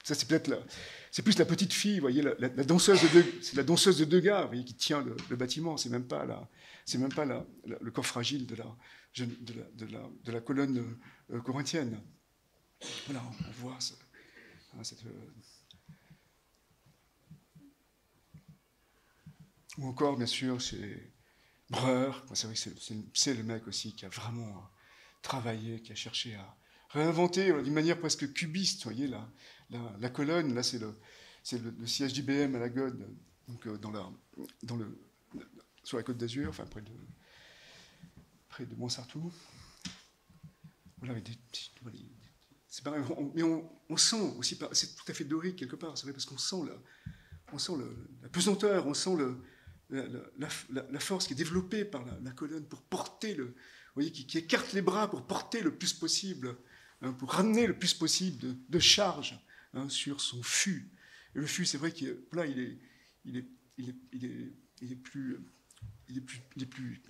ça c'est peut-être c'est plus la petite fille, vous voyez, la danseuse c'est la danseuse de Degas, vous voyez, qui tient le bâtiment, c'est même pas le corps fragile de la colonne corinthienne. Voilà, on voit cette ou encore, bien sûr, chez Breuer, c'est vrai que c'est le mec aussi qui a vraiment travaillé, qui a cherché à réinventer d'une manière presque cubiste, vous voyez, la colonne, là c'est le siège d'IBM à la Gode, donc sur la Côte d'Azur, enfin près de Montsartou. Voilà, c'est pareil, mais on sent aussi, c'est tout à fait doré quelque part, c'est vrai, parce qu'on sent la pesanteur, on sent la force qui est développée par la colonne pour porter vous voyez, qui écarte les bras pour porter le plus possible, hein, pour ramener le plus possible de charge, hein, sur son fût. Et le fût, c'est vrai qu'il est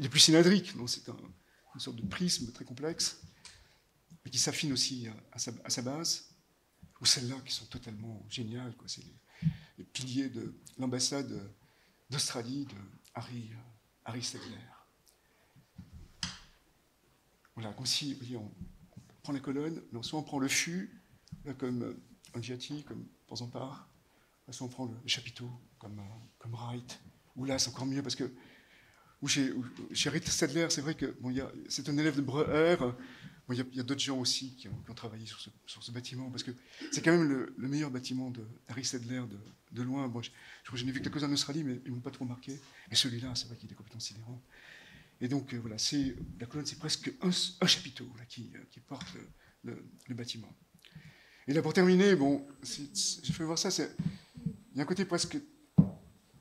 plus cylindrique, donc c'est une sorte de prisme très complexe, mais qui s'affine aussi à sa base, ou celles-là qui sont totalement géniales, quoi. C'est les piliers de l'ambassade d'Australie de Harry Stegler. Voilà, comme si, vous voyez, on prend la colonne, soit on prend le fût, là, comme Angiati, comme Porzampar, soit on prend le chapiteau, comme Wright, ou là c'est encore mieux, parce que chez Harry Stegler, c'est vrai que c'est un élève de Breuer. Bon, il y a d'autres gens aussi qui ont travaillé sur ce bâtiment, parce que c'est quand même le meilleur bâtiment de Harry Stegler de loin. Bon, je n'ai vu quelques-uns en Australie, mais ils ne m'ont pas trop marqué. Mais celui-là, c'est vrai qu'il est complètement sidérant. Et donc, voilà, la colonne, c'est presque un chapiteau là, qui porte le bâtiment. Et là, pour terminer, bon, je fais voir ça, il y a un côté presque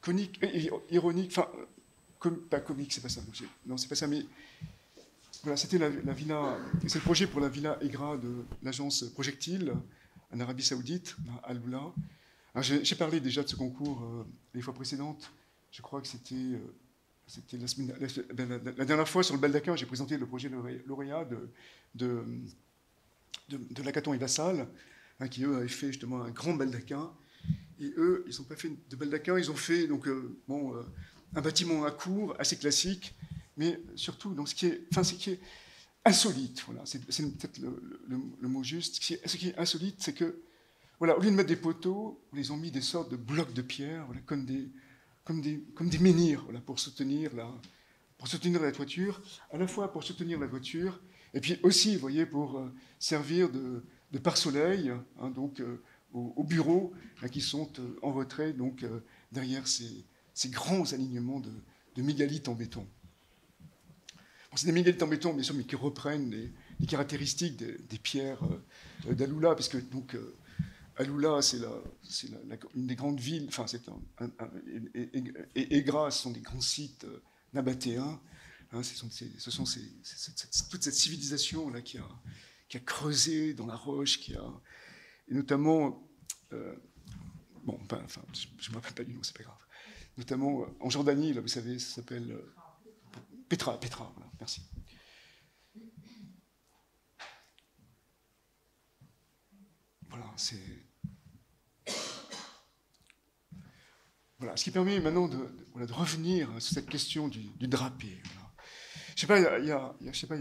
conique, ironique, enfin, pas comique, c'est pas ça. Non, c'est pas ça, mais voilà, c'était la villa, c'est le projet pour la villa Egra de l'agence Projectile en Arabie Saoudite, à Al-Oula. J'ai parlé déjà de ce concours les fois précédentes. Je crois que c'était la dernière fois sur le baldaquin, j'ai présenté le projet lauréat de Lacaton et Vassal, hein, qui eux avaient fait justement un grand baldaquin. Et eux, ils n'ont pas fait de baldaquin, ils ont fait donc, un bâtiment à cour assez classique, mais surtout dans ce qui est insolite. Voilà, c'est peut-être le mot juste. Ce qui est insolite, c'est que, voilà, au lieu de mettre des poteaux, ils ont mis des sortes de blocs de pierre, voilà, comme des menhirs, voilà, pour soutenir la toiture, à la fois pour soutenir la voiture, et puis aussi, vous voyez, pour servir de pare-soleil, hein, donc aux bureaux là, qui sont en retrait, donc derrière ces grands alignements de mégalithes en béton. Bon, c'est des mégalithes en béton, bien sûr, mais qui reprennent les caractéristiques des pierres d'Alula, puisque donc Alula, c'est une des grandes villes, enfin, et Aigras, ce sont des grands sites nabatéens. Hein, ce sont toute cette civilisation là qui a creusé dans la roche, et notamment, bon, enfin, je ne me rappelle pas du nom, c'est pas grave. Notamment en Jordanie, là, vous savez, ça s'appelle Petra, voilà, merci. Voilà, Voilà, ce qui permet maintenant de revenir sur cette question du drapé. Voilà. Je sais pas,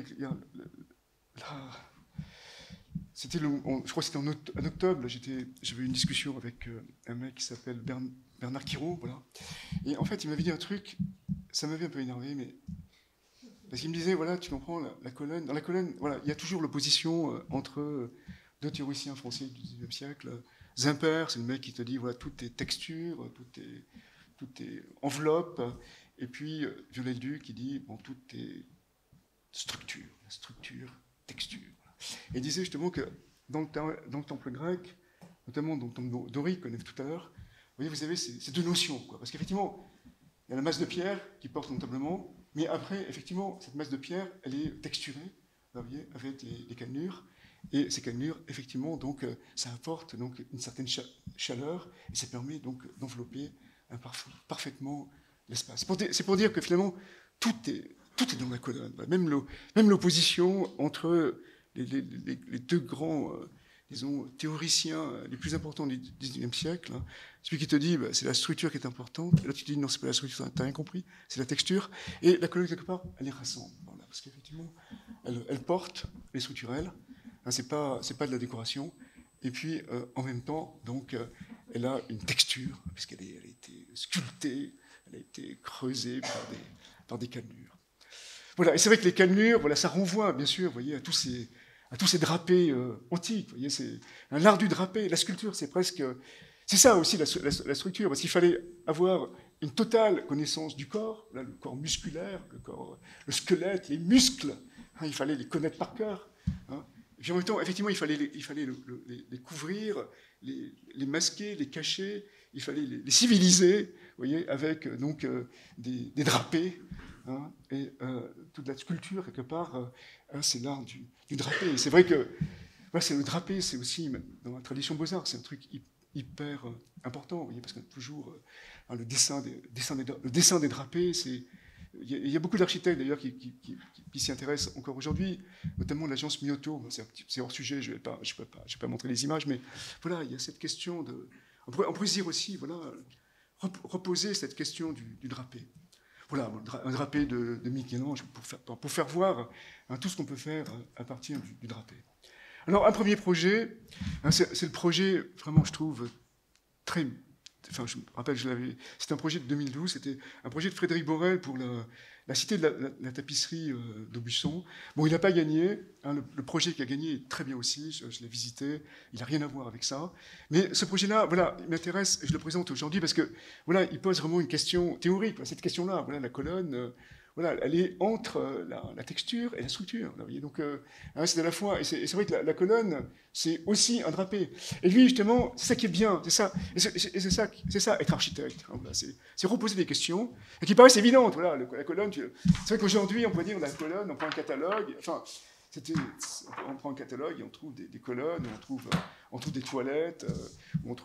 c'était je crois que c'était en octobre, j'avais une discussion avec un mec qui s'appelle Bernard Quiraud, voilà. Et en fait, il m'avait dit un truc, ça m'avait un peu énervé, mais parce qu'il me disait, voilà, tu comprends, la colonne, dans la colonne, voilà, il y a toujours l'opposition entre deux théoriciens français du XIXe siècle. Zimper, c'est le mec qui te dit, voilà, tout est texture, tout est enveloppe, et puis Viollet-le-Duc qui dit, bon, tout est structure, texture. Et il disait justement que dans le temple grec, notamment dans le temple dorique qu'on a vu tout à l'heure, vous avez ces deux notions, quoi, parce qu'effectivement, il y a la masse de pierre qui porte notablement, mais après, effectivement, cette masse de pierre, elle est texturée, vous voyez, avec les cannelures, et ces cannelures, effectivement, donc, ça apporte donc, une certaine chaleur, et ça permet donc d'envelopper parfaitement l'espace. C'est pour dire que finalement, tout est dans la colonne. Même l'opposition entre les deux grands, disons, théoriciens les plus importants du XIXe siècle, hein, celui qui te dit bah, c'est la structure qui est importante, et là tu te dis non, c'est pas la structure, t'as rien compris, c'est la texture, et la colonne quelque part, elle les rassemble, voilà, parce qu'effectivement, elle porte les structurels, hein, c'est pas de la décoration, et puis en même temps, donc, elle a une texture, puisqu'elle a été sculptée, elle a été creusée par des cannelures. Voilà, et c'est vrai que les cannelures, voilà, ça renvoie, bien sûr, vous voyez, à tous ces drapés antiques. Vous voyez, c'est l'art du drapé. La sculpture, c'est ça aussi la structure, parce qu'il fallait avoir une totale connaissance du corps, là, le corps musculaire, le squelette, les muscles. Hein, il fallait les connaître par cœur. Hein. Et puis en même temps, effectivement, il fallait les couvrir, les masquer, les cacher. Il fallait les civiliser, vous voyez, avec donc des drapés. Hein, et toute la sculpture, quelque part, c'est l'art du drapé. Et c'est vrai que le drapé, c'est aussi, dans la tradition Beaux-Arts, c'est un truc hyper important, vous voyez, parce qu'on a toujours le dessin des drapés. Il y a beaucoup d'architectes, d'ailleurs, qui s'y intéressent encore aujourd'hui, notamment l'agence Mioto. C'est hors sujet, je ne vais pas montrer les images, mais voilà, il y a cette question de... On pourrait dire aussi, voilà, reposer cette question du drapé. Voilà, un drapé de Michel-Ange pour faire voir hein, tout ce qu'on peut faire à partir du drapé. Alors, un premier projet, hein, c'est le projet, vraiment, je trouve, très... Enfin, je me rappelle, c'était un projet de 2012, c'était un projet de Frédéric Borel pour la cité de la tapisserie d'Aubusson. Bon, il n'a pas gagné. Hein, le projet qui a gagné est très bien aussi, je l'ai visité, il n'a rien à voir avec ça. Mais ce projet-là, voilà, il m'intéresse, et je le présente aujourd'hui parce que, voilà, il pose vraiment une question théorique. Cette question-là, voilà, la colonne, voilà, elle est entre la texture et la structure. Là, vous voyez, donc, hein, c'est à la fois, et c'est vrai que la colonne, c'est aussi un drapé. Et lui, justement, c'est ça qui est bien, c'est ça, être architecte. Hein, voilà, c'est reposer des questions, et qui paraissent évidentes. Voilà, la colonne, c'est vrai qu'aujourd'hui, on peut dire la colonne, on prend un catalogue, enfin, On prend un catalogue et on trouve des colonnes, on trouve des toilettes,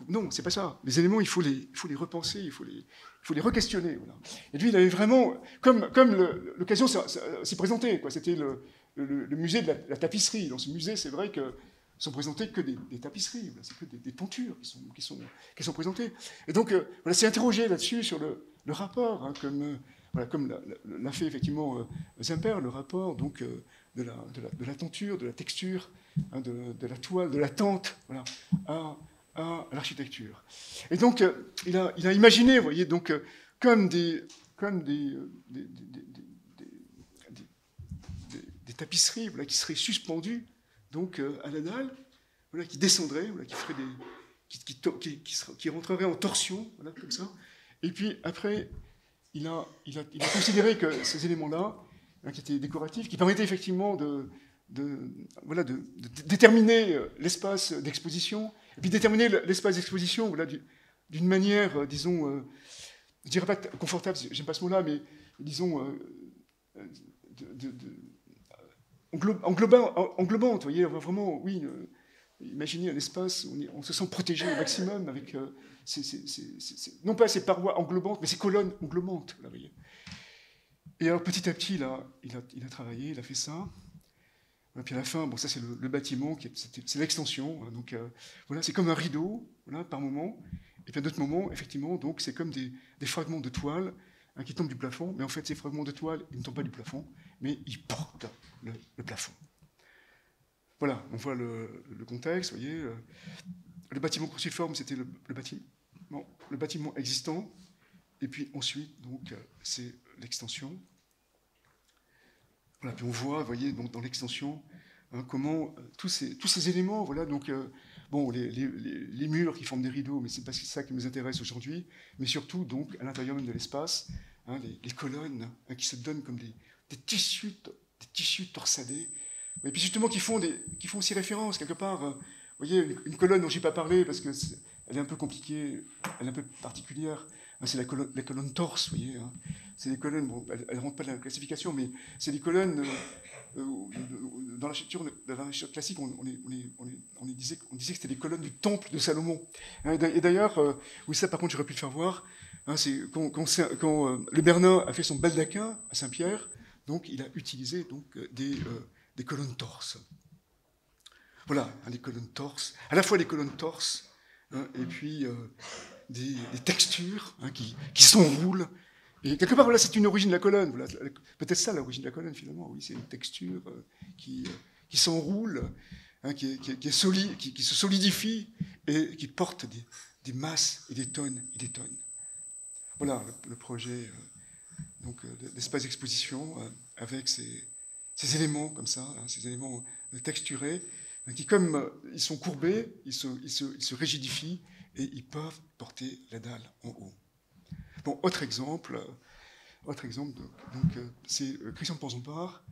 non, c'est pas ça. Les éléments, il faut les repenser, il faut les re-questionner. Voilà. Et lui, il avait vraiment, comme l'occasion s'y présentait, quoi. C'était le musée de la tapisserie. Dans ce musée, c'est vrai que sont présentées que des tapisseries, voilà, c'est que des tentures qui sont présentées. Et donc, voilà, c'est interrogé là-dessus sur le rapport, hein, comme l'a fait effectivement Zemper, le rapport donc de la tenture, de la texture, hein, de la toile, de la tente, voilà, à l'architecture. Et donc, il a imaginé, vous voyez, donc, comme des tapisseries, voilà, qui seraient suspendues donc, à la dalle, voilà, qui descendraient, voilà, qui rentreraient en torsion, voilà, comme ça. Et puis après, il a considéré que ces éléments-là, hein, qui étaient décoratifs, qui permettaient effectivement de déterminer l'espace d'exposition, et puis déterminer l'espace d'exposition, voilà, d'une manière, disons, je ne dirais pas confortable, j'aime pas ce mot-là, mais disons englobante, vous voyez, vraiment, oui, imaginez un espace où on se sent protégé au maximum avec, non pas ces parois englobantes, mais ces colonnes englobantes, là, vous voyez. Et alors petit à petit, là, il a travaillé, il a fait ça. Et puis à la fin, bon, ça c'est le bâtiment, c'est l'extension, hein, donc voilà, c'est comme un rideau, voilà, par moment. Et puis à d'autres moments, effectivement, donc c'est comme des fragments de toile, hein, qui tombent du plafond, mais en fait ces fragments de toile, ils ne tombent pas du plafond, mais ils portent le plafond. Voilà, on voit le contexte, vous voyez. Le bâtiment cruciforme, c'était le bâtiment existant, et puis ensuite, donc, c'est l'extension. Voilà, puis on voit, vous voyez, donc, dans l'extension, hein, comment tous ces éléments, voilà, donc, bon, les murs qui forment des rideaux, mais c'est pas ça qui nous intéresse aujourd'hui, mais surtout, donc, à l'intérieur même de l'espace, hein, les colonnes, hein, qui se donnent comme des tissus torsadés, et puis justement qui font aussi référence, quelque part, vous voyez, une colonne dont je n'ai pas parlé, parce qu'elle est un peu compliquée, elle est un peu particulière, hein, c'est la colonne torse, vous voyez, hein. C'est des colonnes, bon, elles ne rentrent pas dans la classification, mais c'est des colonnes, dans l'architecture classique, on disait que c'était des colonnes du temple de Salomon. Et d'ailleurs, oui, ça par contre j'aurais pu le faire voir, hein, c'est quand le Bernin a fait son baldaquin à Saint-Pierre, donc il a utilisé donc, des colonnes torses. Voilà, hein, des colonnes torses, à la fois des colonnes torses, hein, et puis des textures, hein, qui s'enroulent. Et quelque part, voilà, c'est une origine de la colonne. Voilà, peut-être ça l'origine de la colonne, finalement. Oui, c'est une texture qui s'enroule, hein, qui se solidifie et qui porte des masses et des tonnes et des tonnes. Voilà le projet d'espace d'exposition avec ces éléments comme ça, hein, ces éléments texturés, hein, qui, comme ils sont courbés, ils se rigidifient et ils peuvent porter la dalle en haut. Bon, autre exemple, donc, c'est Christian de Porzampar.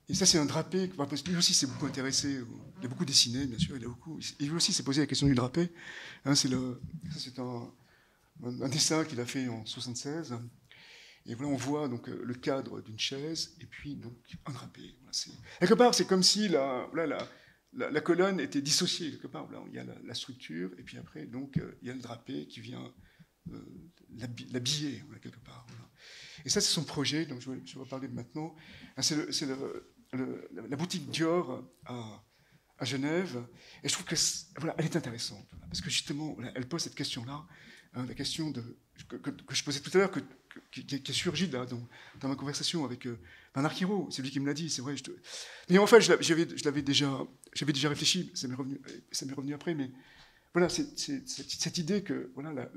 Et ça, c'est un drapé, parce que lui aussi s'est beaucoup intéressé, il a beaucoup dessiné, bien sûr, et lui aussi s'est posé la question du drapé. Hein, c'est un dessin qu'il a fait en 1976. Et voilà, on voit donc le cadre d'une chaise, et puis donc un drapé. Voilà, quelque part, c'est comme si la colonne était dissociée, quelque part. Là, il y a la structure, et puis après, donc, il y a le drapé qui vient l'habiller, voilà, quelque part. Voilà. Et ça, c'est son projet, donc je vais parler de maintenant. C'est la boutique Dior à Genève, et je trouve que voilà, elle est intéressante, voilà, parce que justement, elle pose cette question-là, hein, la question que je posais tout à l'heure, qui est surgie là, dans ma conversation avec Bernard Quiraud, c'est lui qui me l'a dit, c'est vrai. Mais en fait, j'avais déjà réfléchi, ça m'est revenu après, mais voilà, cette idée que voilà,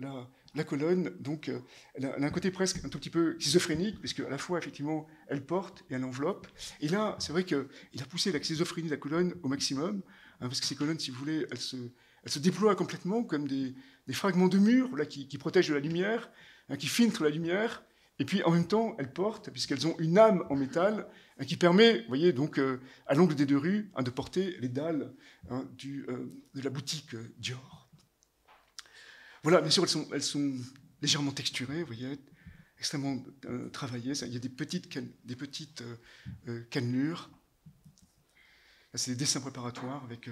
la colonne, donc, elle a un côté presque un tout petit peu schizophrénique, puisque à la fois, effectivement, elle porte et elle enveloppe. Et là, c'est vrai qu'il a poussé la schizophrénie de la colonne au maximum, hein, parce que ces colonnes, si vous voulez, elles se déploient complètement comme des fragments de mur, voilà, qui protègent de la lumière, hein, qui filtrent la lumière, et puis en même temps, elles portent, puisqu'elles ont une âme en métal, hein, qui permet, vous voyez, donc, à l'angle des deux rues, hein, de porter les dalles, hein, de la boutique Dior. Voilà, bien sûr, elles sont légèrement texturées, vous voyez, extrêmement travaillées. Il y a des petites cannelures. c'est des dessins préparatoires avec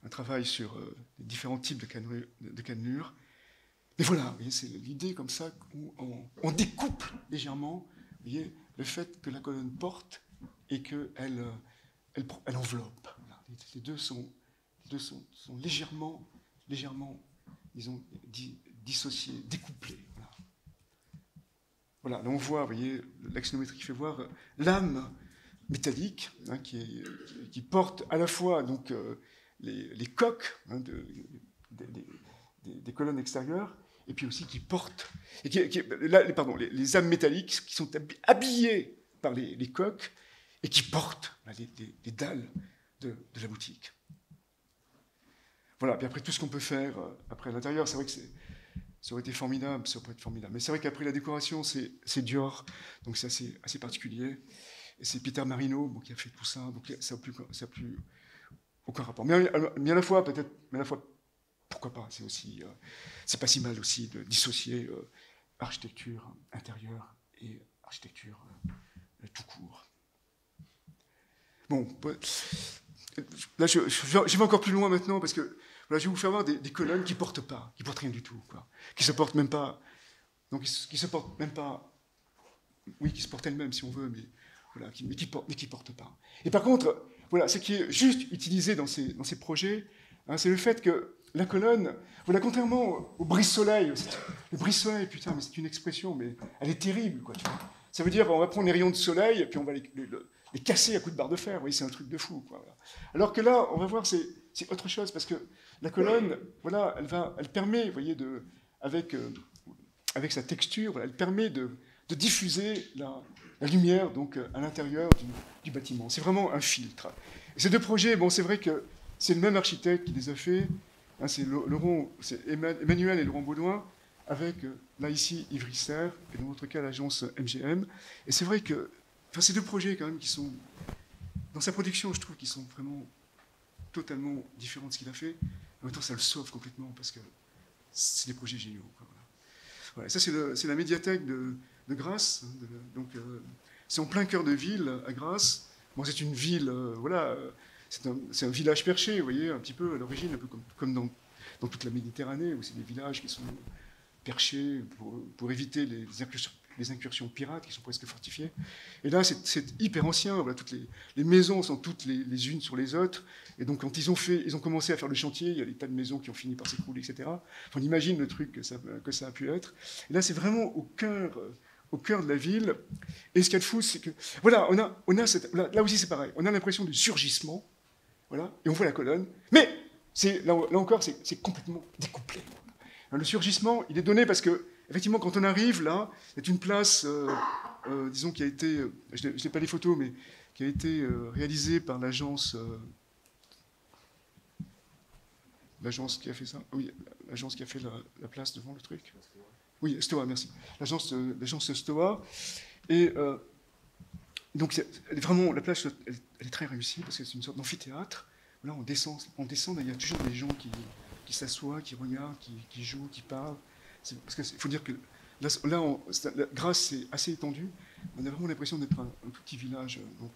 un travail sur différents types de cannelures. Mais voilà, c'est l'idée comme ça où on découpe légèrement, vous voyez, le fait que la colonne porte et qu'elle elle enveloppe. Voilà. Les deux sont légèrement, disons, dissociés, découplés. Voilà. Voilà, là on voit, vous voyez, l'axonométrie qui fait voir l'âme métallique hein, qui porte à la fois donc, les coques hein, des colonnes extérieures, et puis aussi qui portent, et les âmes métalliques qui sont habillées par les coques et qui portent les dalles de la boutique. Voilà, puis après tout ce qu'on peut faire après à l'intérieur, c'est vrai que ça aurait été formidable, ça pourrait être formidable. Mais c'est vrai qu'après la décoration, c'est Dior, donc c'est assez particulier. Et c'est Peter Marino qui a fait tout ça, donc ça n'a plus aucun rapport. Mais à la fois, peut-être, mais à la fois, pourquoi pas, c'est pas si mal aussi de dissocier architecture intérieure et architecture tout court. Bon, là je vais encore plus loin maintenant parce que voilà, je vais vous faire voir des colonnes qui portent rien du tout, quoi, qui se portent même pas, donc qui se portent même pas, oui, qui se portent elles-mêmes si on veut, mais voilà, mais qui portent pas. Et par contre, voilà, ce qui est juste utilisé dans ces projets, hein, c'est le fait que la colonne, voilà, contrairement au brise-soleil, le brise-soleil, putain, mais c'est une expression, mais elle est terrible, quoi, tu vois. Ça veut dire on va prendre les rayons de soleil et puis on va les casser à coups de barre de fer. Oui, c'est un truc de fou, quoi. Voilà. Alors que là, on va voir, c'est autre chose parce que la colonne, voilà, elle permet, vous voyez, avec sa texture, voilà, elle permet de diffuser la lumière donc à l'intérieur du bâtiment. C'est vraiment un filtre. Et ces deux projets, bon, c'est vrai que c'est le même architecte qui les a faits. Hein, c'est Emmanuel et Laurent Baudouin, avec, là, ici, Yves Risser, et dans notre cas, l'agence MGM. Et c'est vrai que ces deux projets, quand même, qui sont, dans sa production, je trouve qu'ils sont vraiment totalement différents de ce qu'il a fait. En même temps, ça le sauve complètement, parce que c'est des projets géniaux. Quoi, voilà. Voilà, ça, c'est la médiathèque de Grasse. Donc, c'est en plein cœur de ville, à Grasse. Bon, c'est une ville, voilà, c'est un village perché, vous voyez, un petit peu à l'origine, un peu comme dans toute la Méditerranée, où c'est des villages qui sont perchés pour éviter les incursions pirates qui sont presque fortifiées. Et là, c'est hyper ancien. Voilà, toutes les maisons sont toutes les unes sur les autres. Et donc, quand ils ont commencé à faire le chantier, il y a des tas de maisons qui ont fini par s'écrouler, etc. Enfin, on imagine le truc que ça a pu être. Et là, c'est vraiment au cœur de la ville. Et ce qu'il y a de fou, c'est que, voilà, là aussi c'est pareil. On a l'impression du surgissement, voilà, et on voit la colonne. Mais là encore, c'est complètement découplé. Le surgissement, il est donné parce que, effectivement, quand on arrive là, c'est une place, disons, qui a été, je n'ai pas les photos, mais qui a été réalisée par l'agence qui a fait ça. Oui, l'agence qui a fait la place devant le truc. Oui, Stoa, merci. L'agence Stoa. Et donc, vraiment, la place, elle est très réussie parce que c'est une sorte d'amphithéâtre. Là, on descend, il y a toujours des gens qui s'assoient, qui regardent, qui jouent, qui parlent. Parce qu'il faut dire que là, Grasse, c'est assez étendu. On a vraiment l'impression d'être un tout petit village donc,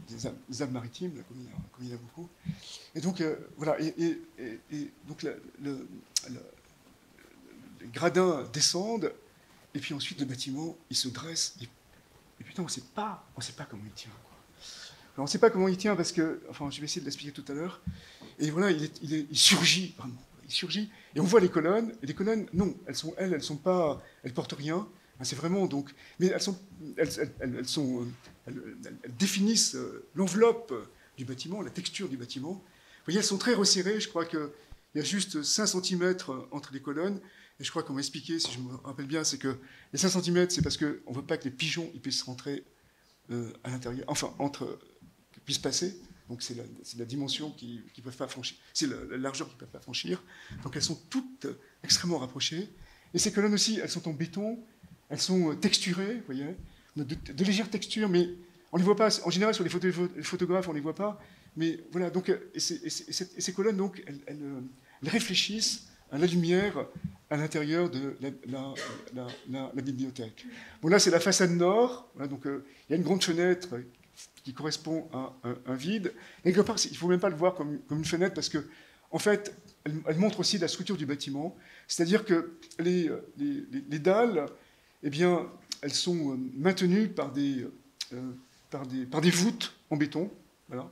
des Alpes-Maritimes, comme il y en a beaucoup. Et donc, voilà. Et donc, les gradins descendent, et puis ensuite, le bâtiment, il se dresse. Et putain, on ne sait pas comment il tient. Quoi. Alors, on ne sait pas comment il tient parce que, enfin, je vais essayer de l'expliquer tout à l'heure. Et voilà, il surgit vraiment. Il surgit, et on voit les colonnes. Et les colonnes, non, elles portent rien. C'est vraiment donc, mais elles définissent l'enveloppe du bâtiment, la texture du bâtiment. Vous voyez, elles sont très resserrées. Je crois qu'il y a juste 5 cm entre les colonnes. Et je crois qu'on m'a expliqué, si je me rappelle bien, c'est que les 5 cm, c'est parce qu'on ne veut pas que les pigeons puissent rentrer à l'intérieur, enfin, puissent passer. Donc c'est la dimension qu'ils ne peuvent pas franchir, c'est la largeur qu'ils ne peuvent pas franchir. Donc elles sont toutes extrêmement rapprochées. Et ces colonnes aussi, elles sont en béton, elles sont texturées, vous voyez, de légères textures, mais on ne les voit pas. En général, sur les photographes, on ne les voit pas. Mais voilà, donc, et ces colonnes, donc, elles réfléchissent à la lumière à l'intérieur de la bibliothèque. Bon, là, c'est la façade nord. Voilà, donc, il y a une grande fenêtre qui correspond à un vide. Et quelque part, il ne faut même pas le voir comme une fenêtre, parce que, en fait, elle montre aussi la structure du bâtiment. C'est-à-dire que les dalles, eh bien, elles sont maintenues par des voûtes en béton. Voilà.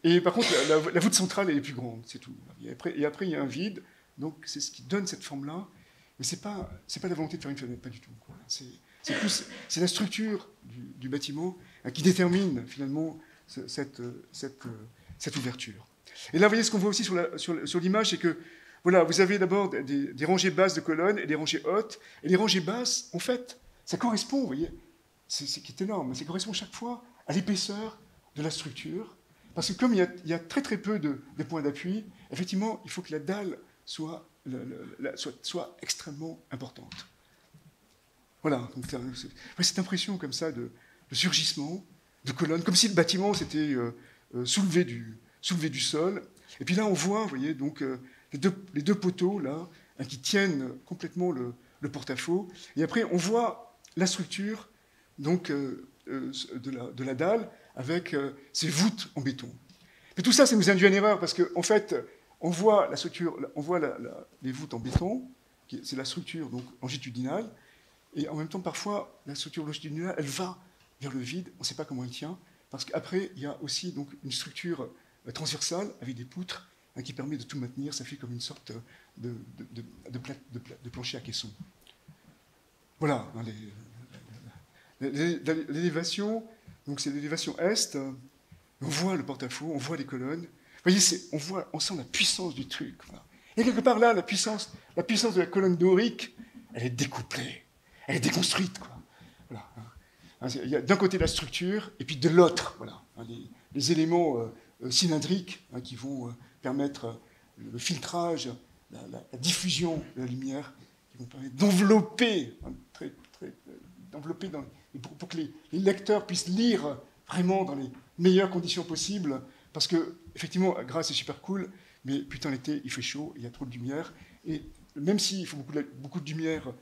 Et par contre, la voûte centrale, elle est plus grande, c'est tout. Et après, il y a un vide, donc c'est ce qui donne cette forme-là. Mais ce n'est pas la volonté de faire une fenêtre, pas du tout. C'est la structure du bâtiment qui détermine finalement cette ouverture. Et là, vous voyez, ce qu'on voit aussi sur l'image, c'est que voilà, vous avez d'abord des rangées basses de colonnes et des rangées hautes. Et les rangées basses, en fait, ça correspond, vous voyez, c'est ce qui est énorme, ça correspond chaque fois à l'épaisseur de la structure. Parce que comme il y a très très peu de points d'appui, effectivement, il faut que la dalle soit extrêmement importante. Voilà, donc cette impression comme ça de surgissement, de colonnes, comme si le bâtiment s'était soulevé du sol. Et puis là, on voit, vous voyez, donc les deux poteaux là, qui tiennent complètement le porte-à-faux. Et après, on voit la structure donc, de la dalle avec ces voûtes en béton. Mais tout ça, ça nous induit en erreur parce qu'en fait, on voit la structure, on voit les voûtes en béton, c'est la structure donc longitudinale, et en même temps, parfois, la structure longitudinale, elle va vers le vide, on ne sait pas comment elle tient, parce qu'après, il y a aussi donc, une structure transversale avec des poutres qui permet de tout maintenir, ça fait comme une sorte de plancher à caisson. Voilà, l'élévation, donc c'est l'élévation est, on voit le porte-à-faux, on voit les colonnes. Vous voyez, on sent la puissance du truc. Voilà. Et quelque part là, la puissance de la colonne dorique, elle est découplée, elle est déconstruite. Quoi. Voilà. Il y a d'un côté la structure, et puis de l'autre, voilà, les éléments cylindriques qui vont permettre le filtrage, la diffusion de la lumière, qui vont permettre d'envelopper, pour que les lecteurs puissent lire vraiment dans les meilleures conditions possibles, parce que, effectivement, Grasse est super cool, mais putain, l'été, il fait chaud, il y a trop de lumière, et même s'il faut beaucoup de lumière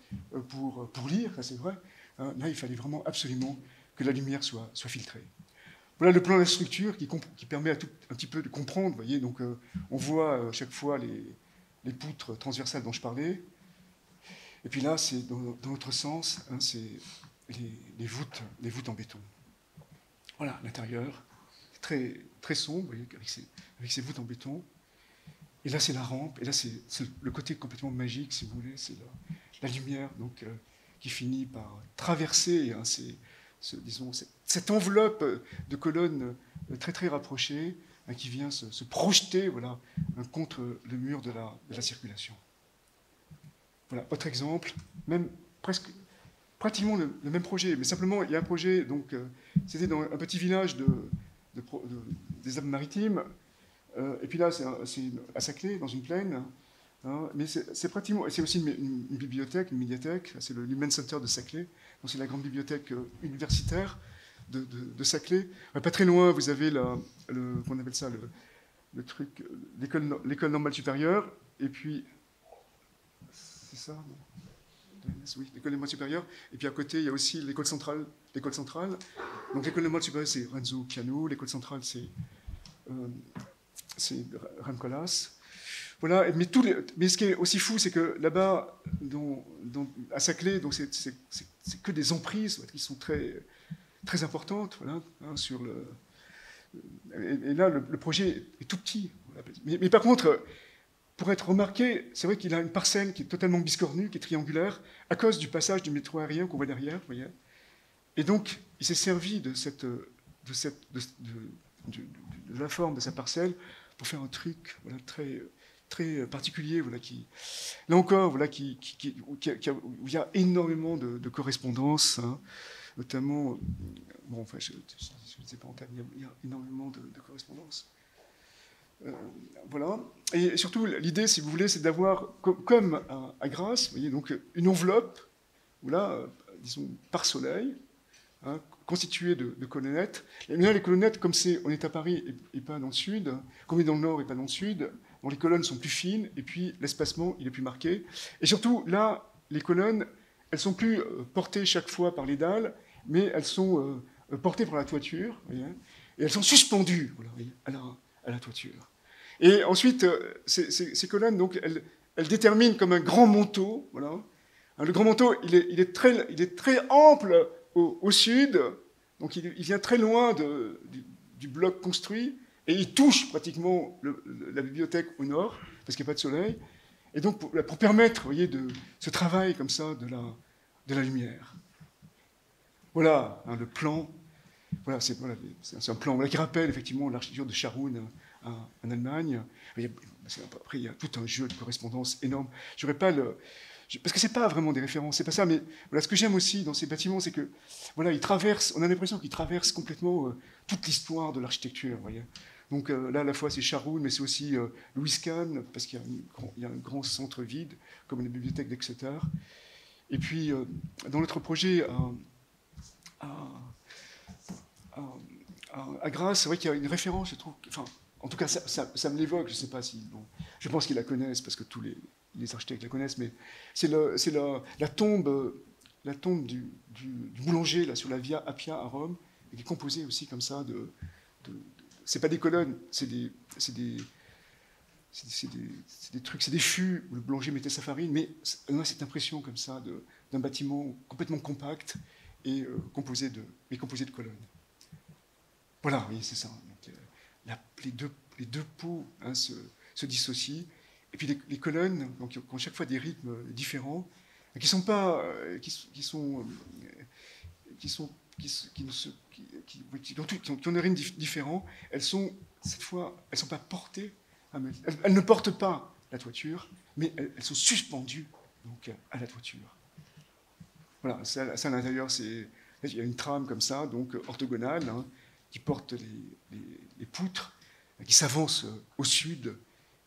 pour lire, ça c'est vrai, là, il fallait vraiment absolument que la lumière soit filtrée. Voilà le plan de la structure qui permet un petit peu de comprendre, vous voyez, donc on voit chaque fois les poutres transversales dont je parlais, et puis là, c'est dans l'autre sens, c'est les voûtes en béton. Voilà, l'intérieur, très, très sombre, vous voyez, avec ces voûtes en béton. Et là, c'est la rampe, et là, c'est le côté complètement magique, si vous voulez, c'est la lumière donc, qui finit par traverser disons, cette enveloppe de colonnes très, très rapprochées qui vient se projeter voilà, contre le mur de la circulation. Voilà, autre exemple, même pratiquement le même projet, mais simplement, il y a un projet, donc, c'était dans un petit village des Alpes-Maritimes, et puis là, c'est à Saclay, dans une plaine, hein, mais c'est pratiquement, c'est aussi une bibliothèque, une médiathèque, c'est le Lumen Center de Saclay, donc c'est la grande bibliothèque universitaire de Saclay. Pas très loin, vous avez qu'on appelle ça, le truc, l'école normale supérieure, et puis, c'est ça, non? Oui, l'école normale supérieure. Et puis à côté, il y a aussi l'école centrale. Donc l'école normale supérieure, c'est Renzo Piano. L'école centrale, c'est Ramcolas. Voilà. Mais ce qui est aussi fou, c'est que là-bas, à Saclay, donc c'est que des emprises qui sont très, très importantes. Voilà, hein, et là, le projet est tout petit. Voilà. Mais par contre, pour être remarqué, c'est vrai qu'il a une parcelle qui est totalement biscornue, qui est triangulaire, à cause du passage du métro aérien qu'on voit derrière, vous voyez. Et donc, il s'est servi de la forme de sa parcelle pour faire un truc voilà, très, très particulier, voilà, là encore, voilà, où il y a énormément de correspondances, hein, notamment, bon, enfin, je ne sais pas en termes, il y a énormément de correspondances. Voilà. Et surtout, l'idée, si vous voulez, c'est d'avoir, comme à Grasse, vous voyez, donc une enveloppe, voilà, disons, par soleil, hein, constituée de colonnettes. Et là, les colonnettes, comme on est à Paris et pas dans le sud, comme on est dans le nord et pas dans le sud, donc les colonnes sont plus fines, et puis l'espacement, il est plus marqué. Et surtout, là, les colonnes, elles sont plus portées chaque fois par les dalles, mais elles sont portées par la toiture, vous voyez, et elles sont suspendues, voilà, vous voyez, à la toiture. Et ensuite, ces colonnes, donc, elles déterminent comme un grand manteau, voilà. Le grand manteau, il est très ample au sud, donc il vient très loin du bloc construit, et il touche pratiquement la bibliothèque au nord, parce qu'il n'y a pas de soleil, et donc pour permettre, vous voyez, de ce travail comme ça de la lumière. Voilà hein, le plan. Voilà, c'est un plan voilà, qui rappelle effectivement l'architecture de Scharoun en Allemagne. Après, il y a tout un jeu de correspondance énorme. Je n'aurais pas parce que c'est pas vraiment des références, c'est pas ça. Mais voilà, ce que j'aime aussi dans ces bâtiments, c'est que voilà, ils traversent. On a l'impression qu'ils traversent complètement toute l'histoire de l'architecture. Voyez. Donc là, à la fois, c'est Scharoun, mais c'est aussi Louis Kahn, parce qu'il y a un grand centre vide, comme la bibliothèque d'Exeter. Et puis, dans notre projet à Grasse, c'est vrai qu'il y a une référence, je trouve. Enfin, en tout cas, ça me l'évoque. Je ne sais pas si. Bon, je pense qu'ils la connaissent parce que tous les architectes la connaissent, mais c'est la tombe du boulanger là sur la Via Appia à Rome, et qui est composée aussi comme ça c'est pas des colonnes, c'est des trucs, c'est des fûts où le boulanger mettait sa farine, mais on a cette impression comme ça d'un bâtiment complètement compact et composé de colonnes. Voilà, oui, c'est ça. Donc, les deux pots hein, se dissocient, et puis les colonnes donc, ont chaque fois des rythmes différents, qui sont pas, qui ont un rythme différent. Elles sont cette fois, elles sont pas portées, elles ne portent pas la toiture, mais elles sont suspendues donc à la toiture. Voilà, ça à l'intérieur, il y a une trame comme ça, donc orthogonale, hein, qui porte les poutres, qui s'avancent au sud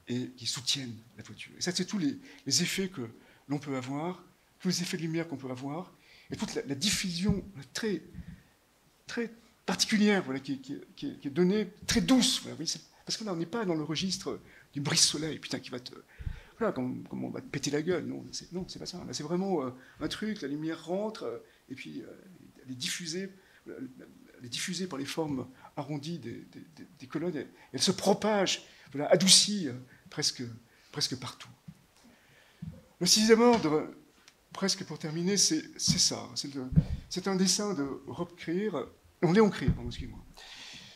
et qui soutiennent la toiture. Et ça, c'est tous les effets que l'on peut avoir, tous les effets de lumière qu'on peut avoir, et toute la diffusion très, très particulière voilà, qui est donnée, très douce. Voilà, parce que là, on n'est pas dans le registre du brise-soleil, putain, qui va te... Voilà, comme on va te péter la gueule. Non, c'est pas ça. Là, c'est vraiment un truc, la lumière rentre, et puis elle est diffusée par les formes arrondies des colonnes, et elle se propage, voilà, adoucie presque partout. Le sixième ordre, presque pour terminer, c'est ça. C'est un dessin de Rob Krier, non, Léon Krier, pardon, excusez-moi.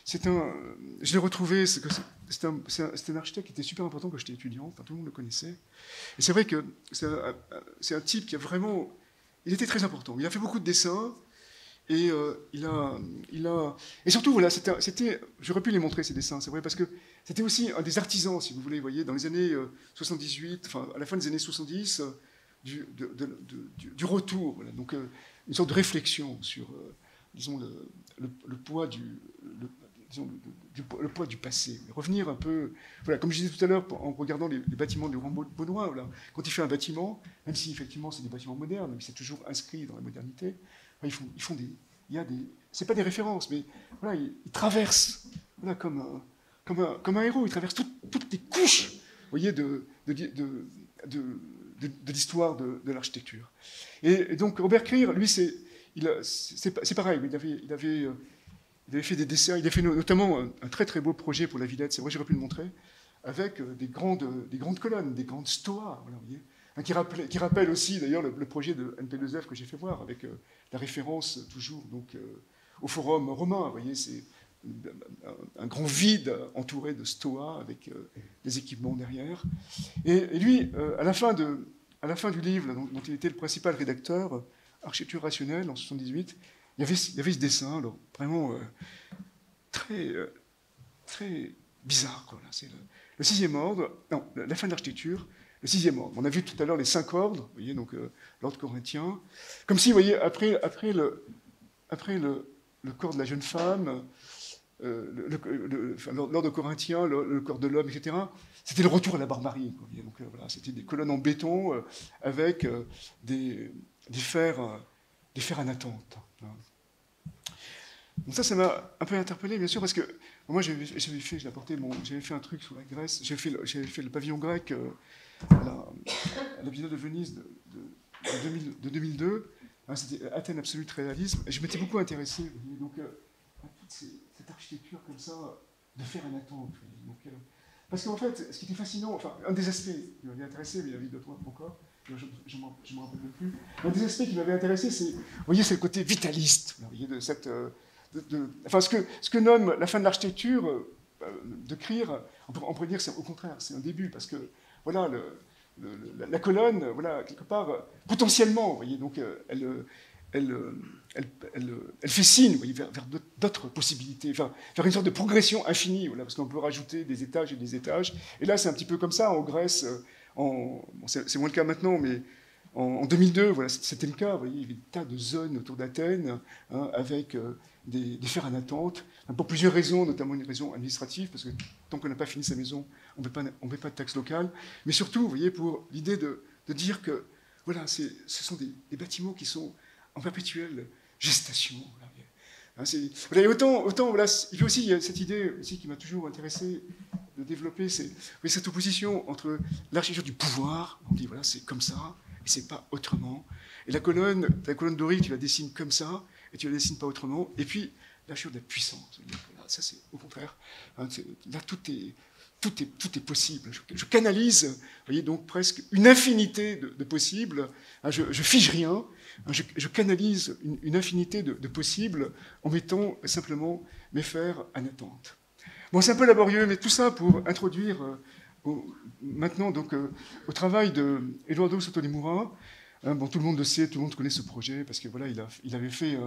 Je l'ai retrouvé, c'est un architecte qui était super important quand j'étais étudiant, enfin, tout le monde le connaissait. Et c'est vrai que c'est un type qui a vraiment... Il était très important. Il a fait beaucoup de dessins, et et surtout, voilà, j'aurais pu les montrer, ces dessins, c'est vrai, parce que c'était aussi un des artisans, si vous voulez, voyez, dans les années 78, enfin, à la fin des années 70, du retour, voilà, donc une sorte de réflexion sur, disons, le poids le poids du passé. Revenir un peu, voilà, comme je disais tout à l'heure, en regardant les bâtiments de Rambaud-Baudoin, voilà, quand il fait un bâtiment, même si effectivement c'est des bâtiments modernes, mais c'est toujours inscrit dans la modernité, enfin, ils font c'est pas des références, mais voilà, ils traversent, voilà, comme un héros, ils traversent toutes les couches, vous voyez, de l'histoire de l'architecture. Et donc Robert Krier, lui, c'est pareil, il avait fait des dessins, il a fait notamment un très très beau projet pour la Villette, c'est vrai, j'aurais pu le montrer, avec des grandes colonnes, des grandes stoas, voilà, vous voyez, qui rappelle aussi d'ailleurs le projet de NP2F que j'ai fait voir, avec la référence toujours donc, au forum romain, vous voyez, c'est un grand vide entouré de stoas avec des équipements derrière. Et lui, à la fin du livre dont il était le principal rédacteur, Architecture rationnelle, en 78, il y avait ce dessin, alors, vraiment très, très bizarre. Quoi, là. C'est le sixième ordre, non, la fin de l'architecture, le sixième ordre. On a vu tout à l'heure les 5 ordres, vous voyez, donc l'ordre corinthien. Comme si, vous voyez, après le corps de la jeune femme, l'ordre corinthien, le corps de l'homme, etc., c'était le retour à la barbarie. Quoi, donc voilà, c'était des colonnes en béton avec des fers en attente. Donc ça m'a un peu interpellé, bien sûr, parce que moi, j'avais fait un truc sur la Grèce, j'avais fait le pavillon grec à la Biennale de Venise de 2002, hein, c'était Athènes Absolute Réalisme, et je m'étais beaucoup intéressé. Donc, architecture comme ça, de faire un attente. Donc, parce qu'en fait, ce qui était fascinant, enfin, un des aspects qui m'avait intéressé, mais il y avait d'autres encore, je ne me rappelle plus, un des aspects qui m'avait intéressé, c'est, vous voyez, c'est le côté vitaliste, vous voyez, de cette... enfin, ce que nomme la fin de l'architecture, de Krier, on pourrait dire que c'est au contraire, c'est un début, parce que, voilà, la colonne, voilà, quelque part, potentiellement, vous voyez, donc elle fait signe, vous voyez, vers d'autres possibilités, enfin, vers une sorte de progression infinie, voilà, parce qu'on peut rajouter des étages et des étages. Et là, c'est un petit peu comme ça en Grèce, bon, c'est moins le cas maintenant, mais en 2002, voilà, c'était le cas, vous voyez, il y avait des tas de zones autour d'Athènes, hein, avec des fers en attente, pour plusieurs raisons, notamment une raison administrative, parce que tant qu'on n'a pas fini sa maison, on ne paie pas de taxes locales, mais surtout, vous voyez, pour l'idée de dire que, voilà, ce sont des bâtiments qui sont en perpétuelle gestation. Voilà, autant voilà, et puis aussi, il y a cette idée aussi qui m'a toujours intéressé de développer, c'est cette opposition entre l'architecture du pouvoir, on dit voilà, c'est comme ça, et c'est pas autrement, et la colonne dorique, tu la dessines comme ça, et tu la dessines pas autrement, et puis l'architecture de la puissance, ça c'est au contraire, hein, là tout est possible. Je canalise, vous voyez, donc presque une infinité de possibles. Hein, je fige rien. Hein, je canalise une infinité de possibles en mettant simplement mes fers en attente. Bon, c'est un peu laborieux, mais tout ça pour introduire maintenant donc, au travail de Eduardo Sotonemura. Hein, bon, tout le monde le sait, tout le monde connaît ce projet, parce que voilà, il avait fait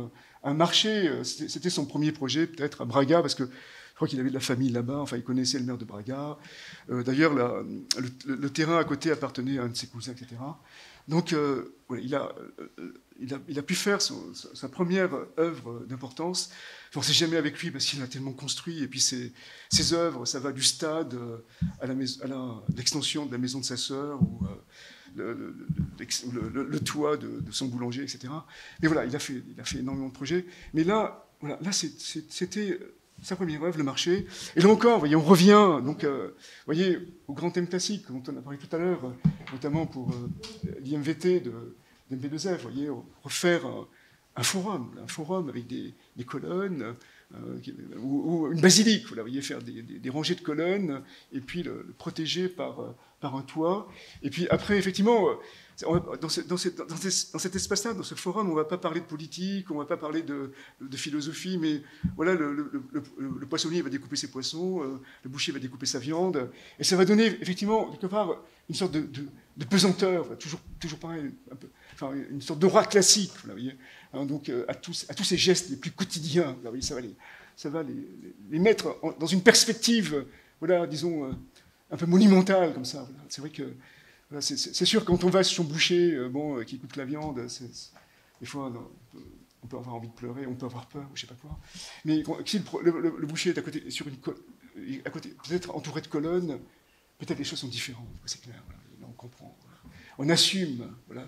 un marché, c'était son premier projet, peut-être, à Braga, parce que je crois qu'il avait de la famille là-bas, enfin, il connaissait le maire de Braga. D'ailleurs, le terrain à côté appartenait à un de ses cousins, etc. Donc, voilà, il a pu faire sa première œuvre d'importance. On ne sait jamais avec lui, parce qu'il a tellement construit, et puis ses œuvres, ça va du stade à l'extension de la maison de sa sœur, ou le toit de son boulanger, etc. Mais voilà, il a fait énormément de projets. Mais là, voilà, là c'était sa première œuvre, le marché. Et là encore, voyez, on revient donc, voyez, au grand thème classique dont on a parlé tout à l'heure, notamment pour l'IMVT d'MV2F, voyez, refaire un forum avec des colonnes, ou une basilique, voilà, voyez, faire des rangées de colonnes, et puis le protéger par un toit. Et puis après, effectivement, dans cet espace-là, dans ce forum, on ne va pas parler de politique, on ne va pas parler de philosophie, mais voilà, le poissonnier va découper ses poissons, le boucher va découper sa viande, et ça va donner effectivement, quelque part, une sorte de pesanteur, toujours pareil, un peu, enfin, une sorte d'aura classique, vous voyez, hein, donc à tous ces gestes les plus quotidiens, vous voyez, ça va les mettre dans une perspective, voilà, disons, un peu monumentale, comme ça. Voilà. C'est vrai que voilà, c'est sûr que quand on va sur son boucher, qui coupe la viande, des fois, on peut avoir envie de pleurer, on peut avoir peur, je ne sais pas quoi. Mais si le boucher est à côté, peut-être entouré de colonnes, peut-être les choses sont différentes, c'est clair. Voilà, là, on comprend. Voilà. On assume, voilà,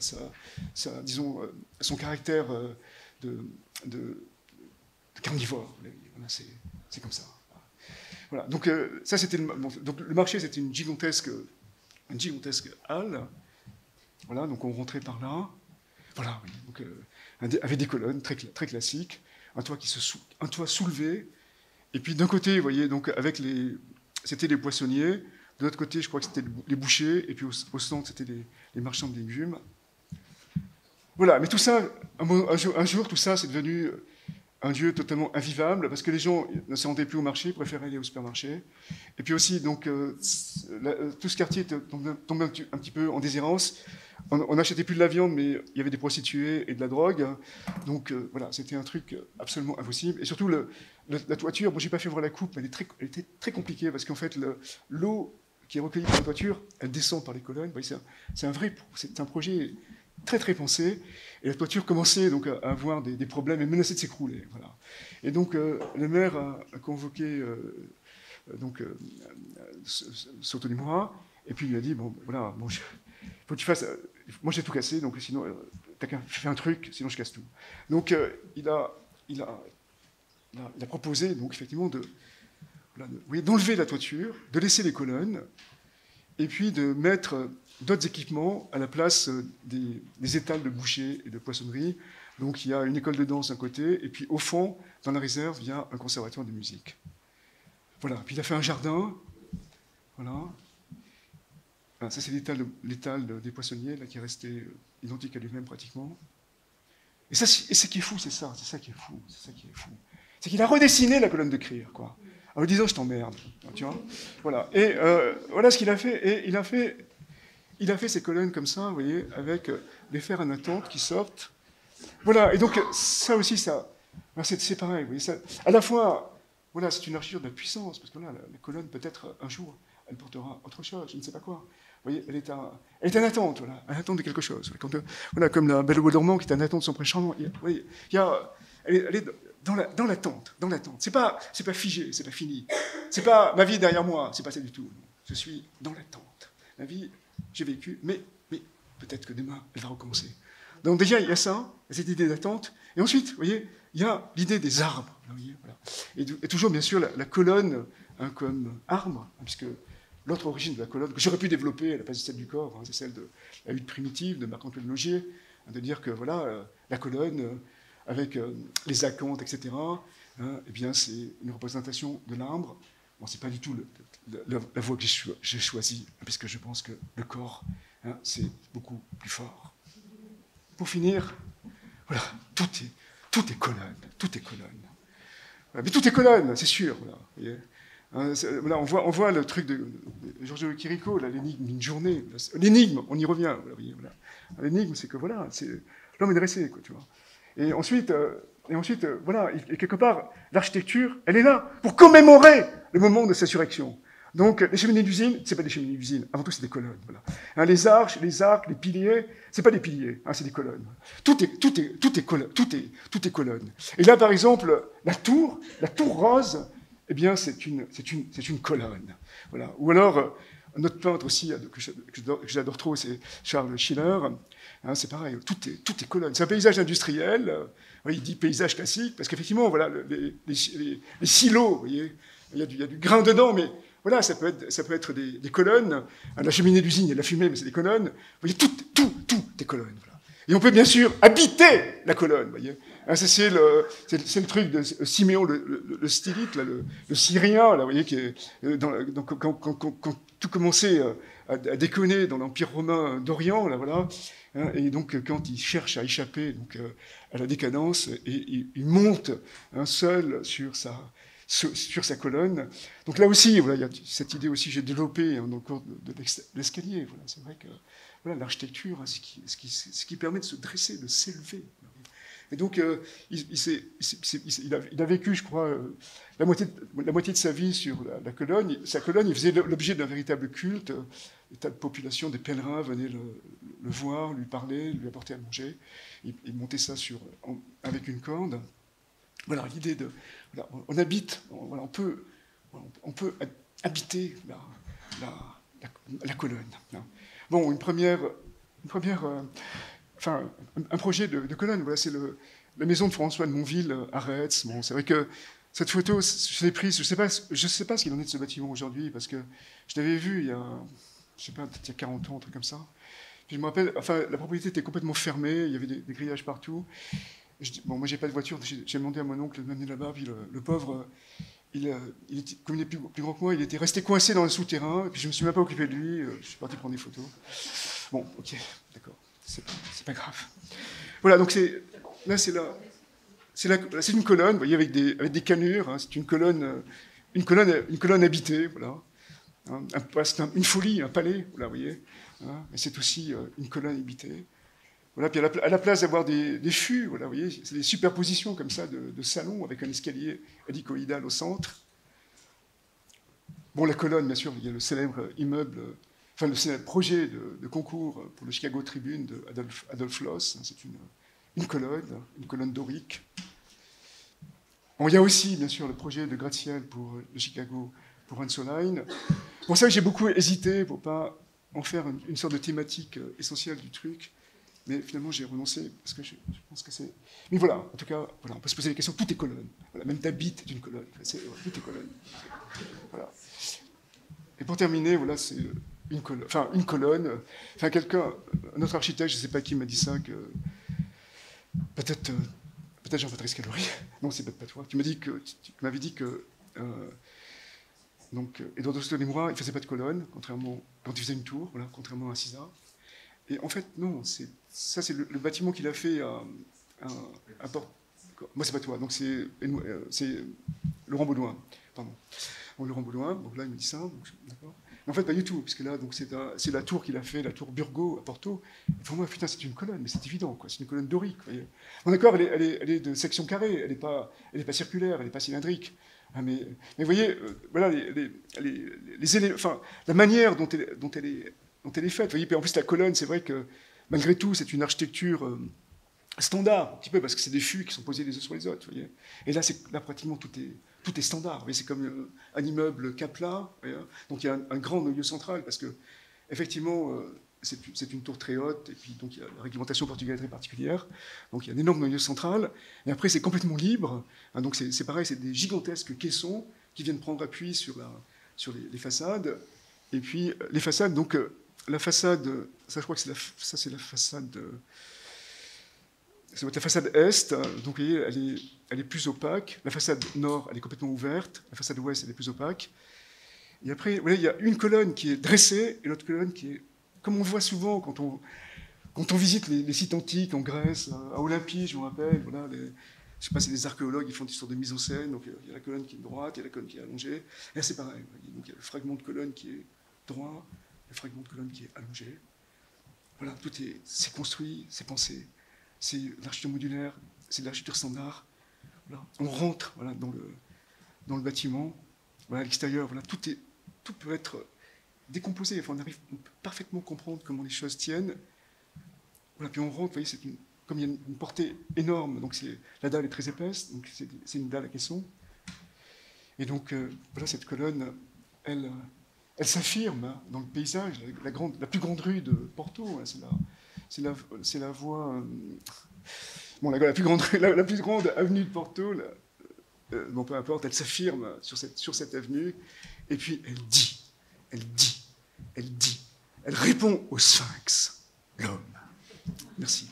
disons, son caractère de carnivore. Voilà, c'est comme ça. Voilà. Donc ça, c'était donc le marché, c'était une gigantesque halle. Voilà, donc on rentrait par là. Voilà, oui, donc, avec des colonnes très classiques, un toit soulevé. Et puis d'un côté, vous voyez, donc c'était les poissonniers. De l'autre côté, je crois que c'était les bouchers. Et puis au centre, c'était les marchands de légumes. Voilà, mais tout ça, un jour, tout ça, c'est devenu un lieu totalement invivable, parce que les gens ne se rendaient plus au marché, préféraient aller au supermarché. Et puis aussi, donc, tout ce quartier tombait un petit peu en déshérence. On n'achetait plus de la viande, mais il y avait des prostituées et de la drogue. Donc voilà, c'était un truc absolument impossible. Et surtout, la toiture, bon, je n'ai pas fait voir la coupe, mais elle était très compliquée, parce qu'en fait, l'eau qui est recueillie par la toiture, elle descend par les colonnes. C'est un projet très pensé, et la toiture commençait donc à avoir des problèmes et menaçait de s'écrouler. Voilà. Et donc le maire a convoqué Sotonemura, et puis il lui a dit bon voilà, faut que tu fasses, moi j'ai tout cassé, donc sinon t'as qu'à faire un truc, sinon je casse tout. Donc il a proposé donc effectivement d'enlever la toiture, de laisser les colonnes, et puis de mettre d'autres équipements à la place des étals de boucher et de poissonnerie. Donc il y a une école de danse d'un côté, et puis au fond, dans la réserve, il y a un conservatoire de musique. Voilà, puis il a fait un jardin, voilà. Ça c'est l'étal des poissonniers, là, qui est resté identique à lui-même pratiquement. Et ce qui est fou, c'est ça qui est fou, c'est qu'il a redessiné la colonne de Krier, quoi. En lui disant, je t'emmerde, tu vois. Voilà. Et voilà ce qu'il a fait. Et il a fait ces colonnes comme ça, vous voyez, avec des fers en attente qui sortent. Voilà. Et donc, ça aussi, c'est pareil. Vous voyez, ça, à la fois, voilà, c'est une architecture de la puissance, parce que là, la colonne, peut-être, un jour, elle portera autre chose, je ne sais pas quoi. Vous voyez, elle est en attente, voilà, en attente de quelque chose. Voilà, comme la Belle au bois dormant qui est en attente de son préchamp. Elle est dans l'attente. C'est pas figé, c'est pas fini. C'est pas ma vie derrière moi, c'est pas ça du tout. Je suis dans l'attente. Ma vie, j'ai vécu, mais peut-être que demain, elle va recommencer. Donc déjà, il y a ça, cette idée d'attente. Et ensuite, vous voyez, il y a l'idée des arbres. Vous voyez, voilà. Et toujours, bien sûr, la colonne comme arbre, puisque l'autre origine de la colonne, que j'aurais pu développer à la place de celle du corps, c'est celle de la hutte primitive de Marc-Antoine Logier, de dire que voilà, la colonne, avec les acanthes, etc., eh bien, c'est une représentation de l'arbre. Bon, c'est pas du tout la voie que j'ai choisie, puisque je pense que le corps, c'est beaucoup plus fort. Pour finir, voilà, tout est colonne, Voilà, mais tout est colonne, c'est sûr. Voilà, vous voyez. Voilà, on voit le truc de Giorgio Chirico, l'énigme d'une journée. L'énigme, on y revient. Voilà. L'énigme, c'est que voilà, l'homme est dressé, quoi, tu vois. Et ensuite, voilà, et quelque part, l'architecture, elle est là pour commémorer le moment de sa surrection. Donc, les cheminées d'usine, c'est pas des cheminées d'usine, avant tout, c'est des colonnes. Voilà. Les arches, les arcs, les piliers, c'est pas des piliers, c'est des colonnes. Tout est colonne. Et là, par exemple, la tour rose, eh bien, c'est une colonne. Voilà. Ou alors, un autre peintre aussi que j'adore trop, c'est Charles Schiller. C'est pareil, tout est colonne. C'est un paysage industriel. Il dit paysage classique parce qu'effectivement, voilà, les silos, vous voyez, il y a du grain dedans, mais voilà, ça peut être des colonnes. La cheminée d'usine, il y a de la fumée, mais c'est des colonnes. Vous voyez, tout est colonne. Voilà. Et on peut bien sûr habiter la colonne, vous voyez. Ça, c'est le truc de Siméon le stylite, là, le Syrien, là, vous voyez, quand tout commençait à déconner dans l'Empire romain d'Orient, là, voilà. Et donc, quand il cherche à échapper à la décadence, et il monte seul sur sa colonne. Donc là aussi, voilà, il y a cette idée aussi, j'ai développé dans le cours de l'escalier. Voilà, c'est vrai que voilà, l'architecture, ce qui permet de se dresser, de s'élever. Et donc, il a vécu, je crois, la moitié de sa vie sur la colonne. Sa colonne, il faisait l'objet d'un véritable culte. Des tas de populations, des pèlerins venaient le voir, lui parler, lui apporter à manger. Il montait ça avec une corde. Voilà, l'idée de... Voilà, on habite, voilà, on peut habiter la colonne. Bon, un projet de colonne, voilà, c'est la maison de François de Monville à Retz. Bon, c'est vrai que cette photo, je l'ai prise, je sais pas ce qu'il en est de ce bâtiment aujourd'hui, parce que je l'avais vu il y a, je sais pas, peut-être il y a 40 ans, un truc comme ça. Puis je me rappelle, la propriété était complètement fermée, il y avait des grillages partout. Bon, moi, j'ai pas de voiture, j'ai demandé à mon oncle de m'amener là-bas, puis le pauvre, comme il est plus grand que moi, il était resté coincé dans le souterrain, et puis je me suis même pas occupé de lui, je suis parti prendre des photos. Bon, ok, d'accord, c'est pas grave. Voilà, donc c'est une colonne, vous voyez, avec des cannures, c'est une colonne habitée, voilà. C'est une folie, un palais, voilà, vous voyez. Mais c'est aussi une colonne habitée. Voilà, puis à la place d'avoir des fûts, voilà, vous voyez, c'est des superpositions comme ça de salons avec un escalier hélicoïdal au centre. Bon, la colonne, bien sûr, il y a le célèbre le célèbre projet de concours pour le Chicago Tribune de Adolf Loos. C'est une colonne dorique. Bon, il y a aussi, bien sûr, le projet de gratte-ciel pour le Chicago, pour Rensselaer. Pour ça, j'ai beaucoup hésité pour ne pas en faire une sorte de thématique essentielle du truc. Mais finalement, j'ai renoncé, parce que je pense que c'est... Mais voilà, en tout cas, voilà, on peut se poser des questions. Tout est colonne. Voilà, même ta bite est une colonne. Tout est colonne. Voilà. Et pour terminer, voilà, c'est une colonne. Un autre architecte, je ne sais pas qui m'a dit ça, que peut-être Jean-Patrice Calori. Non, c'est peut-être pas toi. Tu m'avais dit que donc, Eduardo Sotomayor, il ne faisait pas de colonne, contrairement quand il faisait une tour, voilà, contrairement à César. Et en fait, non, ça c'est le bâtiment qu'il a fait à Port. Moi, c'est pas toi, donc c'est Laurent Baudouin, pardon. Bon, Laurent Baudouin, donc là il me dit ça, d'accord. Mais en fait, pas du tout, puisque là, donc c'est la tour qu'il a fait, la tour Burgot à Porto. Et pour moi, putain, c'est une colonne, mais c'est évident, quoi. C'est une colonne dorique. Voyez. Bon, d'accord, elle est de section carrée, elle n'est pas circulaire, elle n'est pas cylindrique. Ah, mais vous voyez, voilà enfin, la manière dont elle est faite. Vous voyez, puis en plus, la colonne, c'est vrai que malgré tout, c'est une architecture standard, un petit peu, parce que c'est des fûts qui sont posés les uns sur les autres. Vous voyez. Et là, pratiquement, tout est standard. C'est comme un immeuble Kapla. Donc il y a un grand noyau central, parce que, effectivement, c'est une tour très haute, et puis donc il y a la réglementation portugaise très particulière. Donc il y a un énorme noyau central, et après c'est complètement libre. Donc c'est pareil, c'est des gigantesques caissons qui viennent prendre appui sur les façades. Et puis les façades, donc la façade, ça je crois que c'est la façade. C'est la façade est, donc vous voyez, elle est plus opaque. La façade nord, elle est complètement ouverte. La façade ouest, elle est plus opaque. Et après, vous voyez, il y a une colonne qui est dressée et l'autre colonne qui est, comme on le voit souvent quand on visite les sites antiques en Grèce, à Olympie, je me rappelle, voilà, je ne sais pas si les archéologues ils font des sortes de mise en scène, donc il y a la colonne qui est droite, il y a la colonne qui est allongée. Et là, c'est pareil. Donc il y a le fragment de colonne qui est droit, le fragment de colonne qui est allongé. Voilà, c'est construit, c'est pensé. C'est l'architecture modulaire, c'est de l'architecture standard. Voilà. On rentre voilà, dans le bâtiment, voilà, à l'extérieur, voilà, tout peut être décomposé. Enfin, on peut parfaitement comprendre comment les choses tiennent. Voilà, puis on rentre, vous voyez, comme il y a une portée énorme, donc la dalle est très épaisse, donc c'est une dalle à caisson. Et donc, voilà, cette colonne, elle s'affirme hein, dans le paysage. La plus grande rue de Porto, hein, c'est la voie. Bon, la plus grande avenue de Porto, bon, peu importe, elle s'affirme sur cette avenue, et puis elle répond au Sphinx, l'homme. Merci.